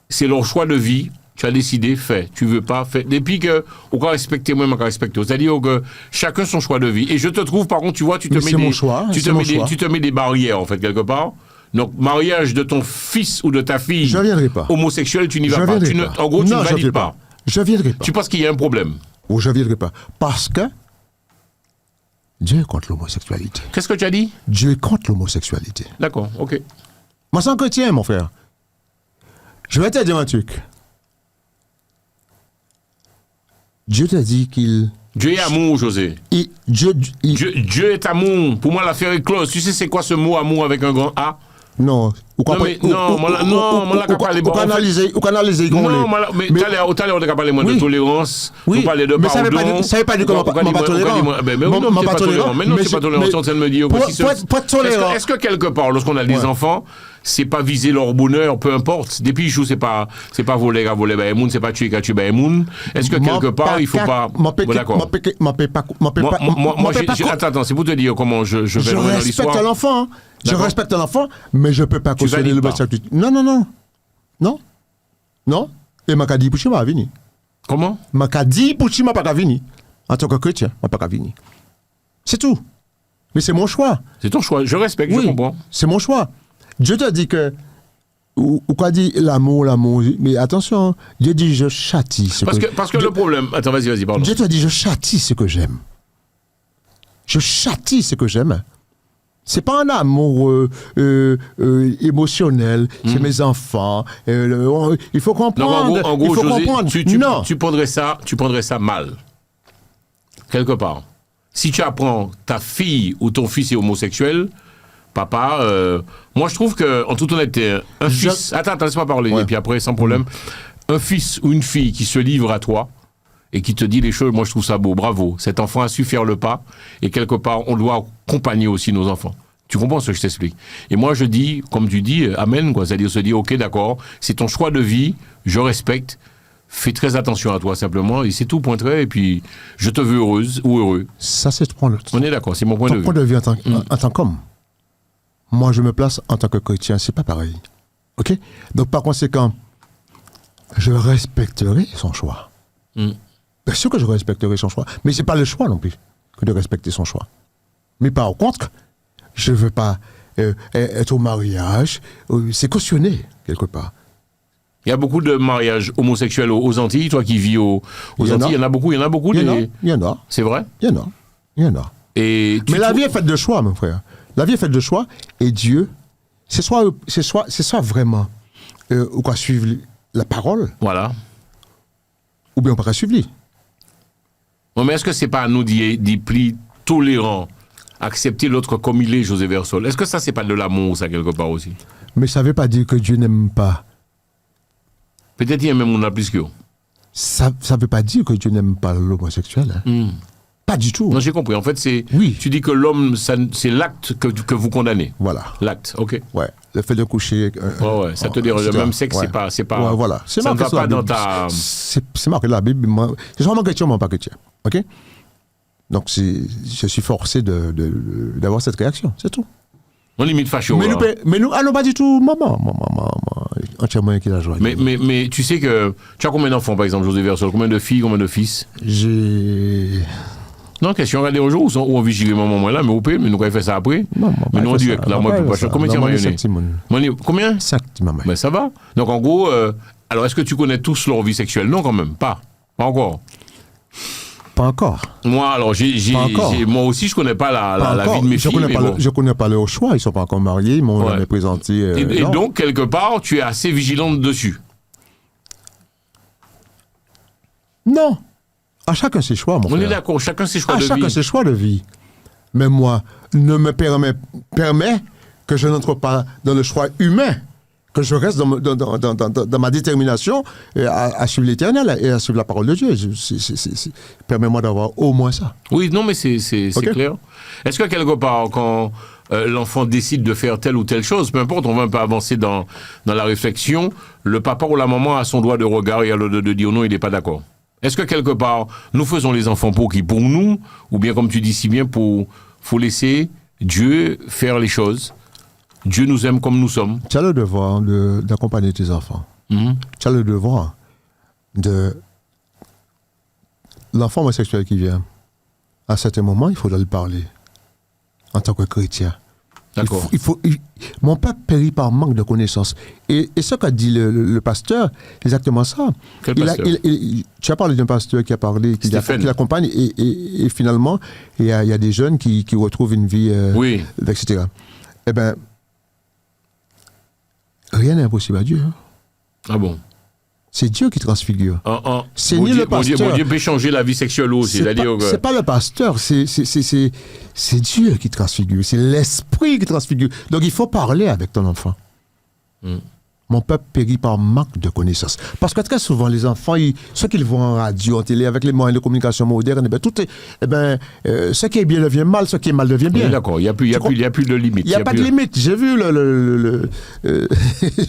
C'est leur choix de vie. Tu as décidé, fais. Tu veux pas, fais. Depuis que, on va respecter moi, on va respecter. C'est-à-dire que chacun son choix de vie. Et je te trouve, par contre, tu vois, tu te Mais mets c'est des, mon choix, tu te c'est mon mets des, choix. tu te mets des barrières, en fait, quelque part. Donc, mariage de ton fils ou de ta fille. Je viendrai pas. Homosexuel, tu n'y vas Je pas. viendrai pas. En gros, tu Non, ne je valides viendrai pas. Je viendrai pas. Tu penses qu'il y a un problème. Ou je viendrai pas. Parce que Dieu est contre l'homosexualité. Qu'est-ce que tu as dit? Dieu est contre l'homosexualité. D'accord, ok. Moi, sans chrétien, mon frère. Je vais te dire un truc. Dieu t'a dit qu'il. Dieu est amour, José. Dieu est amour. Pour moi, l'affaire est close. Tu sais, c'est quoi ce mot amour avec un grand A? Non. Non, mais- non, on l'a qu'à parler. Ou canaliser. Non, mais tout à l'heure, on a parlé moins de Oui. tolérance. Oui. On parlait de Mais ça pardon. veut pas dire que moi pas tolérant. Mais non, Moi c'est pas pas tolérant. Mais non, Mais c'est pas je- tolérant. mais- Tu es en train de me dire que Pour- si ce- pour être tolérant. Est-ce que quelque part, lorsqu'on a des Ouais. enfants, c'est pas viser leur bonheur, peu importe. Des pichous, c'est pas voler à voler ben moun, c'est pas tuer qu'à tuer ben moun. Est-ce que quelque part, il faut pas. Bon, d'accord. Moi, attends, c'est pour te dire comment je vais Je loin dans respecte l'histoire. l'enfant. Je D'accord. respecte l'enfant, mais je ne peux pas Tu cautionner valides le pas. homosexualité. Non. Et ma dit pour chima venir. Comment? Ma dit pour chima pas venir. En tant que chrétien, ma pas venir. C'est tout. Mais c'est mon choix. C'est ton choix. Je respecte, je Oui, comprends. c'est mon choix. Dieu te dit que ou quoi dit l'amour, mais attention, Dieu dit je châtie ce Parce que que le problème. Attends, vas-y, pardon. Dieu te dit je châtie ce que j'aime. Je châtie ce que j'aime. C'est pas un amour émotionnel, c'est mes enfants. Il faut Donc, comprendre. en gros, il faut José, comprendre. tu prendrais ça mal. Quelque part. Si tu apprends ta fille ou ton fils est homosexuel, papa, moi je trouve que, en toute honnêteté, un fils. Attends, laisse-moi parler, Ouais. et puis après, sans problème. Un fils ou une fille qui se livre à toi et qui te dit les choses, moi je trouve ça beau, bravo. Cet enfant a su faire le pas, et quelque part, on doit accompagner aussi nos enfants. Tu comprends ce que je t'explique? Et moi je dis, comme tu dis, amen, quoi. C'est-à-dire se dire, ok, d'accord, c'est ton choix de vie, je respecte, fais très attention à toi simplement, et c'est tout, point très, et puis je te veux heureuse ou heureux. Ça, c'est ton On est d'accord, c'est mon point de vue. point de vue en tant qu'homme. Moi, je me place en tant que chrétien, c'est pas pareil. OK? Donc, par conséquent, je respecterai son choix. Bien sûr que je respecterai son choix, mais c'est pas le choix non plus que de respecter son choix. Mais par contre, je veux pas être au mariage, c'est cautionné quelque part. Il y a beaucoup de mariages homosexuels aux Antilles, toi qui vis aux Il y en a. Antilles, il y en a beaucoup. Il y en a. C'est vrai? Il y en a. Et Mais la vie est faite de choix, mon frère. La vie est faite de choix, et Dieu, c'est soit vraiment, ou quoi suivre la parole, Voilà. ou bien on ne peut pas suivre. Bon, mais est-ce que c'est pas à nous d'y plus tolérants, accepter l'autre comme il est, José Versol? Est-ce que ça, c'est pas de l'amour, ça, quelque part aussi? Mais ça ne veut pas dire que Dieu n'aime pas. Peut-être il y a même on a plus que vous. Ça ne veut pas dire que Dieu n'aime pas l'homosexuel. Hein. Pas du tout. Non, j'ai compris. En fait, Oui. tu dis que l'homme, c'est l'acte que vous condamnez. Voilà. L'acte, ok. Ouais. Le fait de coucher. Ouais, ça te dérange. Le même sexe, c'est pas. Ouais, voilà. Ça ne va pas dans ta. C'est marqué dans la Bible. Moi, je suis vraiment chrétien, moi, pas chrétien. Ok. Donc, je suis forcé d'avoir cette réaction. C'est tout. On limite fâché. Mais nous, non, pas du tout. Maman, entièrement qui la joie. Mais tu sais que. Tu as combien d'enfants, par exemple, José Versol? Combien de filles, combien de fils? J'ai. Non, question, regardez un jour où on vigile maman, moi là, mais on peut, mais nous, quand on fait ça après. Non, mais nous, on direct, là, moi, pas cher. Combien tu as moyenné? Combien? 5, maman. Ben, ça va. Donc, en gros, alors, est-ce que tu connais tous leur vie sexuelle? Non, quand même, pas encore. Pas encore. Moi, alors, moi aussi, je connais pas la vie de mes filles. Je connais pas leur choix, ils sont pas encore mariés, ils m'ont jamais présenté. Et donc, quelque part, tu es assez vigilante dessus. Non. À chacun ses choix, mon frère. On est d'accord, chacun ses choix de vie. Chacun ses choix de vie. Mais moi, ne me permet que je n'entre pas dans le choix humain, que je reste dans ma détermination à suivre l'éternel et à suivre la parole de Dieu. Permets-moi d'avoir au moins ça. Oui, non, mais c'est clair. Est-ce que quelque part, quand l'enfant décide de faire telle ou telle chose, peu importe, on va un peu avancer dans la réflexion, le papa ou la maman a son droit de regard et a le droit de dire non, il n'est pas d'accord? Est-ce que quelque part, nous faisons les enfants pour qui? Pour nous? Ou bien, comme tu dis si bien, faut laisser Dieu faire les choses. Dieu nous aime comme nous sommes. Tu as le devoir d'accompagner tes enfants. Mm-hmm. Tu as le devoir de... L'enfant homosexuel qui vient, à certains moments, il faudra lui parler en tant que chrétien. D'accord. Mon peuple périt par manque de connaissances. Et ce qu'a dit le pasteur, exactement ça. Quel pasteur? Tu as parlé d'un pasteur qui a parlé, qui l'accompagne, et finalement, il y a des jeunes qui retrouvent une vie, oui. etc. Eh bien, rien n'est impossible à Dieu. Hein. Ah bon? C'est Dieu qui transfigure. C'est ni le pasteur. Mon Dieu peut changer la vie sexuelle aussi. C'est pas le pasteur, c'est Dieu qui transfigure. C'est l'esprit qui transfigure. Donc il faut parler avec ton enfant. Mon peuple périt par manque de connaissances. Parce que très souvent, les enfants, ceux qu'ils voient en radio, en télé, avec les moyens de communication modernes, ce qui est bien devient mal, ce qui est mal devient bien. Oui, d'accord, il n'y a plus de limite. Il n'y a pas de limite. J'ai vu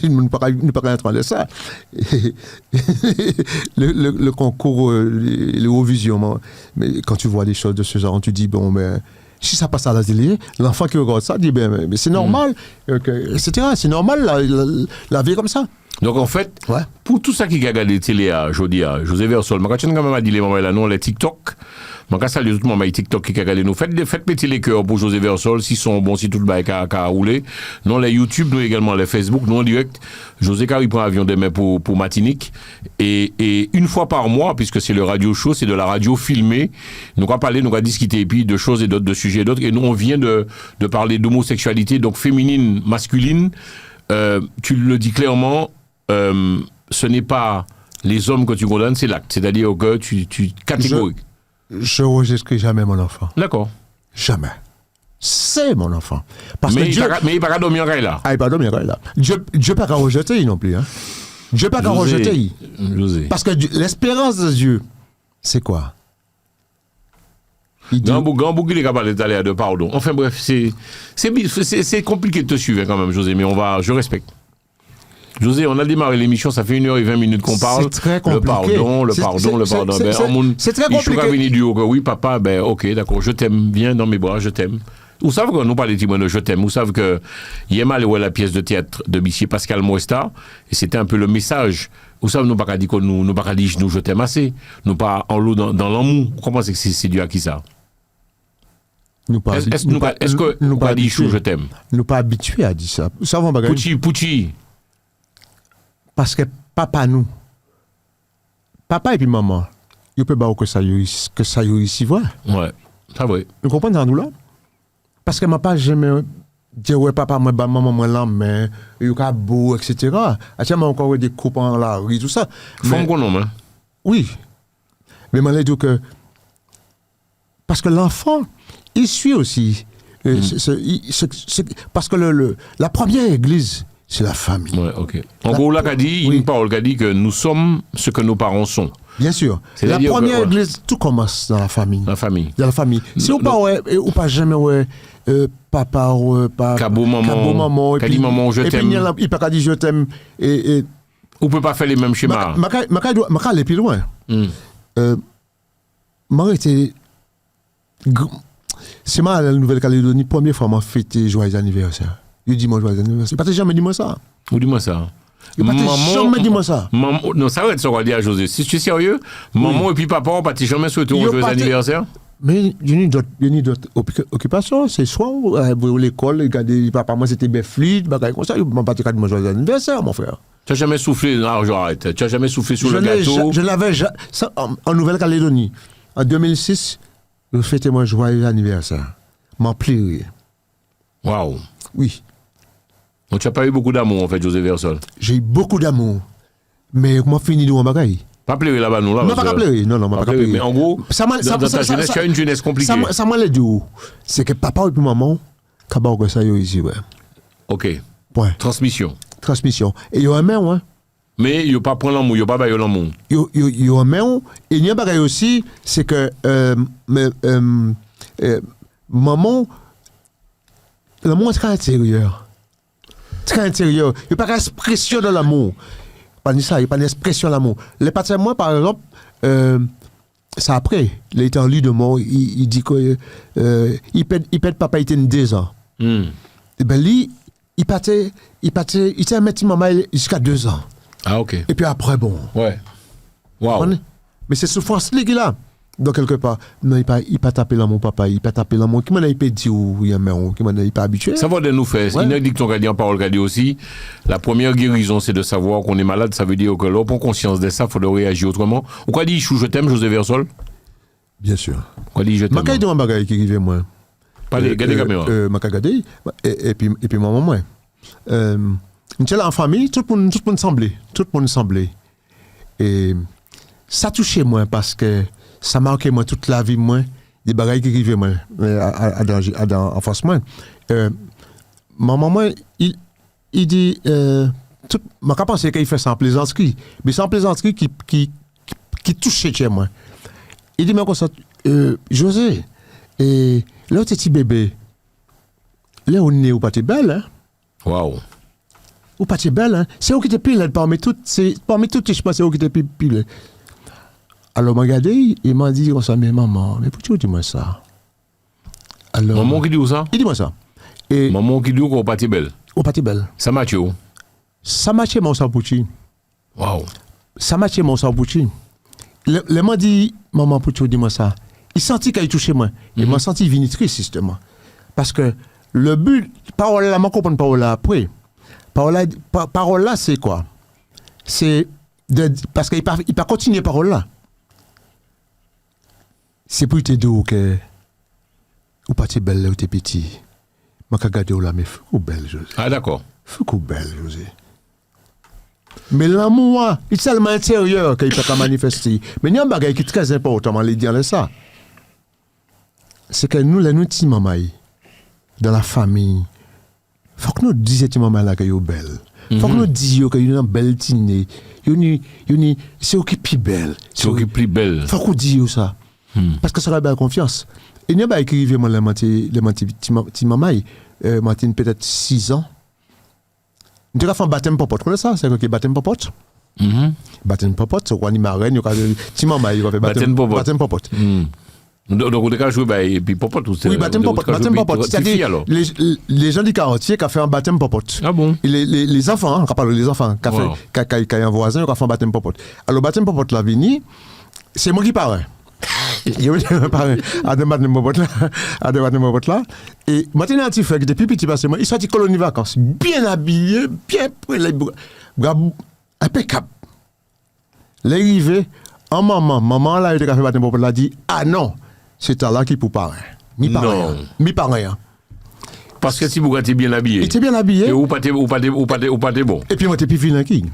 nous parlons de ça. le concours, l'Eurovision. Mais quand tu vois des choses de ce genre, tu dis, bon, mais... Si ça passe à la télé, l'enfant qui regarde ça dit, mais c'est normal, etc. C'est normal, la vie comme ça. Donc en fait, pour tout ça qui regarde les télé à José Versol, quand tu as quand même dit les moments là, non, les TikTok, je salue tout le monde, TikTok qui regarde nous. Faites péter les cœurs pour José Versol, s'ils sont bons, si tout le bail a roulé. Non, les YouTube, nous également, les Facebook, nous en direct. José Car, il prend avion demain pour Martinique. Et une fois par mois, puisque c'est le radio show, c'est de la radio filmée, nous allons parler, nous allons discuter, et puis de choses et d'autres, de sujets et d'autres. Et nous, on vient de parler d'homosexualité, donc féminine, masculine. Tu le dis clairement, ce n'est pas les hommes que tu condamnes, c'est l'acte. C'est-à-dire que tu catégoriques. Je ne rejetterai jamais mon enfant. D'accord. Jamais. C'est mon enfant. Parce mais que il ne va pas dormir là. Ah, il ne va pas dormir là. Dieu ne peut pas rejeter non plus. Hein. Dieu ne peut pas rejeter. José. Parce que l'espérance de Dieu, c'est quoi? Gambou, il est capable d'aller de pardon. Enfin bref, c'est compliqué de te suivre quand même, José, mais je respecte. José, on a démarré l'émission, ça fait 1h20 qu'on parle. C'est très compliqué. Le pardon. C'est très compliqué. Il faut venir dire que oui, papa, ok, d'accord, je t'aime, viens dans mes bras, je t'aime. Vous savez que nous parlons de je t'aime. Vous savez que hier mal la pièce de théâtre de M. Pascal Moesta, et c'était un peu le message. Vous savez, nous pas dit que nous pas dit je t'aime assez. Nous pas en l'eau dans l'amour. Comment c'est que c'est dû à qui ça? Est-ce que nous pas dit je t'aime? Nous pas habitués à dire ça. Nous savons pas. Pouchi. Parce que papa et puis maman, ils peuvent pas que ça y ici voir. Ouais, ça vrai. Vous comprenez ça nous là? Parce que ma pas jamais dire ouais papa moi maman moi là mais il y a beau etc. Actuellement encore des copains dans la rue tout ça. Font qu'on nomme. Oui. Mais moi dit que parce que l'enfant il suit aussi parce que la première église c'est la famille. Ouais, ok. En gros, là, une parole qui a dit que nous sommes ce que nos parents sont. Bien sûr. La C'est-à-dire première que, ouais. église, tout commence dans la famille. La famille. Dans la famille. Si Non, ou pas, ouais, ou pas jamais, ouais, papa, ouais, pas. Cabo maman, et qu'a dit maman, je et t'aime. puis, il pas qu'à dire je t'aime. Et On peut pas faire les mêmes schémas. Maka aller plus loin. Moi, était. C'est moi, la Nouvelle-Calédonie, première fois, m'a fêté joyeux anniversaire. Il dit moi joyeux anniversaire. Il n'a jamais dit moi ça. Ou dis-moi ça. Il n'a jamais dit moi ça. Maman, non, ça va être ce qu'on va dire à José. Si tu es sérieux, maman et puis papa, on ne jamais souhaité un Yo joyeux pas te- anniversaire. Mais il y a d'autres occupations. C'est soit l'école, regarder, papa, moi c'était bien fluide, bagaille comme ça. Il m'a pas dit moi joyeux anniversaire, mon frère. Tu n'as jamais soufflé, non, j'arrête. Tu n'as jamais soufflé sur Je le gâteau. je l'avais ça, en Nouvelle-Calédonie. En 2006, je fêtais mon joyeux anniversaire. M'en plairait. Waouh. Oui. Donc tu n'as pas eu beaucoup d'amour, en fait, José Versol. J'ai eu beaucoup d'amour. Mais moi, fini de mon bagaille. Pas pleurer là-bas, nous, là. Non, pas pleurer. Non, pas pleurer. Mais en gros, Ça m'a- ça- dans ta ça- jeunesse, ça- tu as une jeunesse compliquée. Ça m'a dit où? C'est que papa et puis maman, quand on ça, ici, ouais. Ok. Point. Transmission. Transmission. Et il y a un main, ouais. Mais il ne pas prendre l'amour, il ne pas bailler l'amour. Il y a un main. Et il y a un bagage aussi, c'est que maman, l'amour, c'est quand intérieur. C'est quand intérieur. Il n'y a pas d'expression de l'amour. Pas dit ça, il n'y a pas d'expression de l'amour. Les parents, moi, par exemple, c'est après, il était en lit de mort, il dit que il pète papa, il était 2 ans. Et ben lui, il était un petit maman jusqu'à 2 ans. Ah, ok. Et puis après, bon. Ouais. Waouh. Mais c'est souffrance-là qu'il a. Donc, quelque part, non, il pas taper dans mon papa, il pas taper dans mon. Qui m'en a pas dit ou il y a un qui m'en a pas habitué. Ça va de nous faire. Ouais. Il a dit que ton gardien parole gardien aussi. La première guérison, c'est de savoir qu'on est malade. Ça veut dire que l'on prend conscience de ça, il faut réagir autrement. Ou quoi dit chou, je t'aime, José Versol? Bien sûr. Quoi dit je t'aime? Ma de un bagage qui arrivait, moi. Pas les gardez caméra. Ma gardé. Et puis maman, moi. Nous sommes en famille, tout le monde semblait. Tout le monde semblait. Et ça touchait moi parce que ça marquait moi toute la vie, moi, des bagages qui arrivaient, moi, en face, moi. Maman, moi, il dit, je pense qu'il fait ça en plaisanterie, mais c'est en plaisanterie qui touchait chez moi. Il dit, mais comme ça, José, et là, t'es petit bébé, là, on est ou pas t'es belle, hein? Waouh. Ou pas t'es belle, hein? C'est où qui t'es pile, parmi toutes, je pense, c'est où qui t'es pile. Alors, m'a regardé, il m'a dit, comme ça, mais maman, mais pourquoi tu dis-moi ça? Alors, Maman qui dit où ça? il dit-moi ça. Et, Maman qui dit qu'on pas belle. ou pas t'es belle. Ça match où? Ça marchait mon sapouchi. Waouh. Ça marchait mon sapouchi. Le m'a dit, maman, pourquoi dis-moi ça? Il sentit qu'il touchait moi. Il m'a senti vinitrice, justement. Parce que le but, parole là, je comprends parole là après. Parole là, c'est quoi? C'est parce qu'il ne pas continuer parole là. C'est pour te dire que ou pas t'es belle ou t'es petit. Je vais regarder là, mais faut belle, José. Ah, d'accord. Faut belle, José. Mais l'amour, il est tellement intérieur qu'il peut manifester. Mais il y a un bagage qui est très important, je dire ça. C'est que nous, les petits mamans, dans la famille, il faut que nous disions que maman là qu'elle est belle. Il faut que nous disions qu'elle est une belle tinée. C'est qui plus belle. C'est qui plus belle. Il faut qu'on dise ça. Parce que ça va bien confiance. Et il y a un qui arrive, les petits mamans, peut-être 6 ans. Tu as fait un baptême popote, tu ça? C'est quoi qui est baptême popote? Baptême popote, c'est quoi? Il m'a reine, il a fait baptême popote. Donc, on a joué, et puis popote ou c'est. Oui, baptême popote. Baptême popote. C'est-à-dire, les gens du quartier qui ont fait un baptême popote. Ah bon? Les enfants, on parle des enfants, qui ont un voisin, qui ont fait un baptême popote. Alors, baptême popote, la vini, c'est moi qui parle. Il y a un parrain à des baptêmes popote là. Et maintenant, un petit frère qui était plus petit, parce que moi, il sortit colonie vacances, bien habillé, bien prêt, impeccable. L'arrivée, en maman là, il a fait baptême popote là, dit, ah non, c'est là qui pour parrain. Mi parrain. Parce que si vous êtes bien habillé. Il était bien habillé. Et ou pas t'es bon. Et puis moi, t'es plus vilain qui?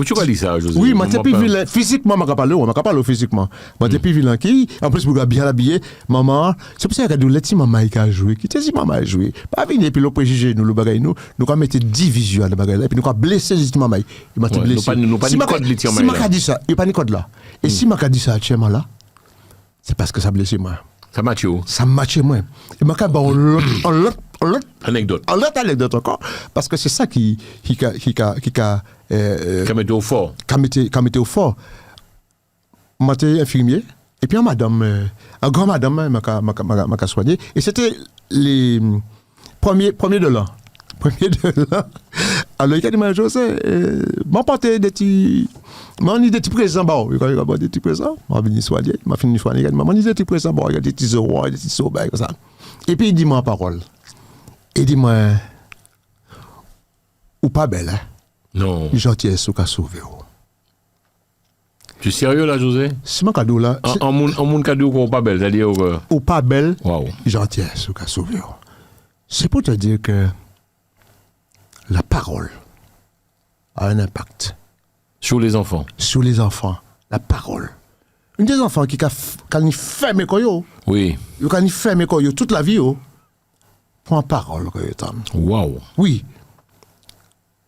Tu as dit ça, José? Oui, moi, t'es plus vilain. Physiquement, je ne pas parler physiquement. Moi, t'es plus vilain qui, en plus, vous bien habillé, maman. C'est pour ça que les petits mamans qui a joué. Qui te dit maman a joué? Pas venir, puis le préjugé, nous, le bagay, nous allons mettre 10 visuels, le bagay, et puis nous allons blesser les petits mamans. Il m'a blessé. Nous pas de code, les petits mamans. Si m'a dit ça, il n'y a pas de code là. Et si m'a dit ça, actuellement là, c'est parce que ça blessé moi. Ça matche où? Ça matche moi. Et m'a dit, bon, Anecdote. L'autre anecdote encore, parce que c'est ça qui mettait au fort. Quand mettait au fort. Moi, j'étais infirmier, et puis un grand madame m'a soigné, et c'était les premiers de l'an. Alors, il a dit, moi, José, m'emporter des petits présents, bon, il a des petits présents, m'a fini soigner, il a dit, maman, des petits présents, bon, il y a des petits euros, des petits sorbets, comme ça. Et puis, il dit, moi, en parole. Il dit, moi, ou pas belle, hein? Non. Gentillesse ou qu'a sauvé. Tu es sérieux là, José? C'est mon cadeau là. En mon cadeau qu'on pas belle, c'est-à-dire ou pas belle, wow. Gentillesse ou qu'a sauvé. C'est pour te dire que la parole a un impact. Sur les enfants. Sur les enfants. La parole. Une des enfants qui a fait mes koyo. Oui. Qui a fait mes koyo toute la vie. Prends parole. Waouh. Oui.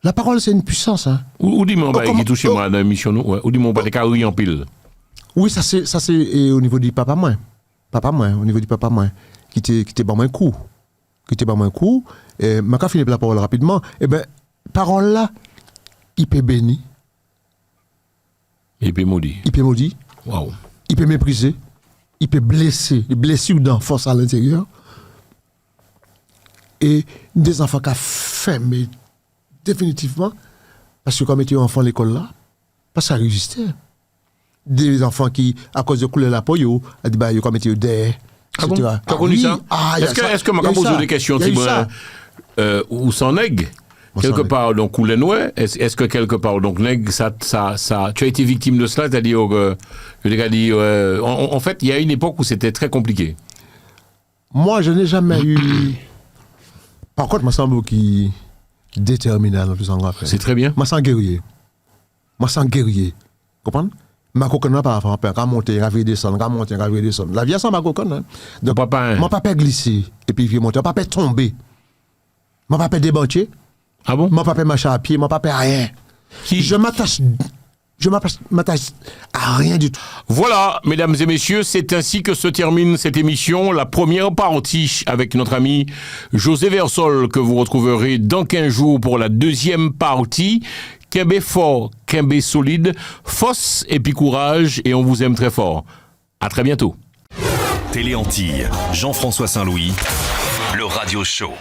La parole, c'est une puissance. Hein. Ou dis-moi, qui touche moi dans l'émission, ou dis-moi, pas des carrés en pile. Oui, ça c'est au niveau du papa, moi. Au niveau du papa, moi. Qui était pas moins coup. Et ma fini la parole rapidement. Eh bien, parole là, il peut bénir. Il peut maudire. Waouh. Il peut mépriser. Il peut blesser. Il blesse ou dans force à l'intérieur. Et des enfants qui ont fait, mais définitivement, parce que comme étaient enfants à l'école là, parce que ça résistait. Des enfants qui, à cause de couler la peau, ils ont dit, bah, ils ont commis des. Ah bon? Tu as connu ça? Est-ce que je peux poser des questions, où s'en nègre? Quelque part, donc, couler noir, est-ce que quelque part, donc, nègre, ça, tu as été victime de cela, c'est-à-dire que, en fait, il y a une époque où c'était très compliqué. Moi, je n'ai jamais eu. Par contre, moi, semble qui déterminé dans tout ça. C'est très bien. Moi, sans guerrier. Comprends? Ma coconne n'a pas peur. Quand monter, quand descendre, quand monter, quand descendre. La vie, ça ma coconne. Donc, mon papa glisser, et puis il monter. Mon papa tomber. Mon papa débancher. Ah bon? Mon papa marcher à pied. Mon papa rien. Je m'attache à rien du tout. Voilà, mesdames et messieurs, c'est ainsi que se termine cette émission, la première partie avec notre ami José Versol, que vous retrouverez dans 15 jours pour la deuxième partie. Kembe fort, Kembe solide, force et puis courage, et on vous aime très fort. À très bientôt. Télé Antilles, Jean-François Saint-Louis, le Radio Show.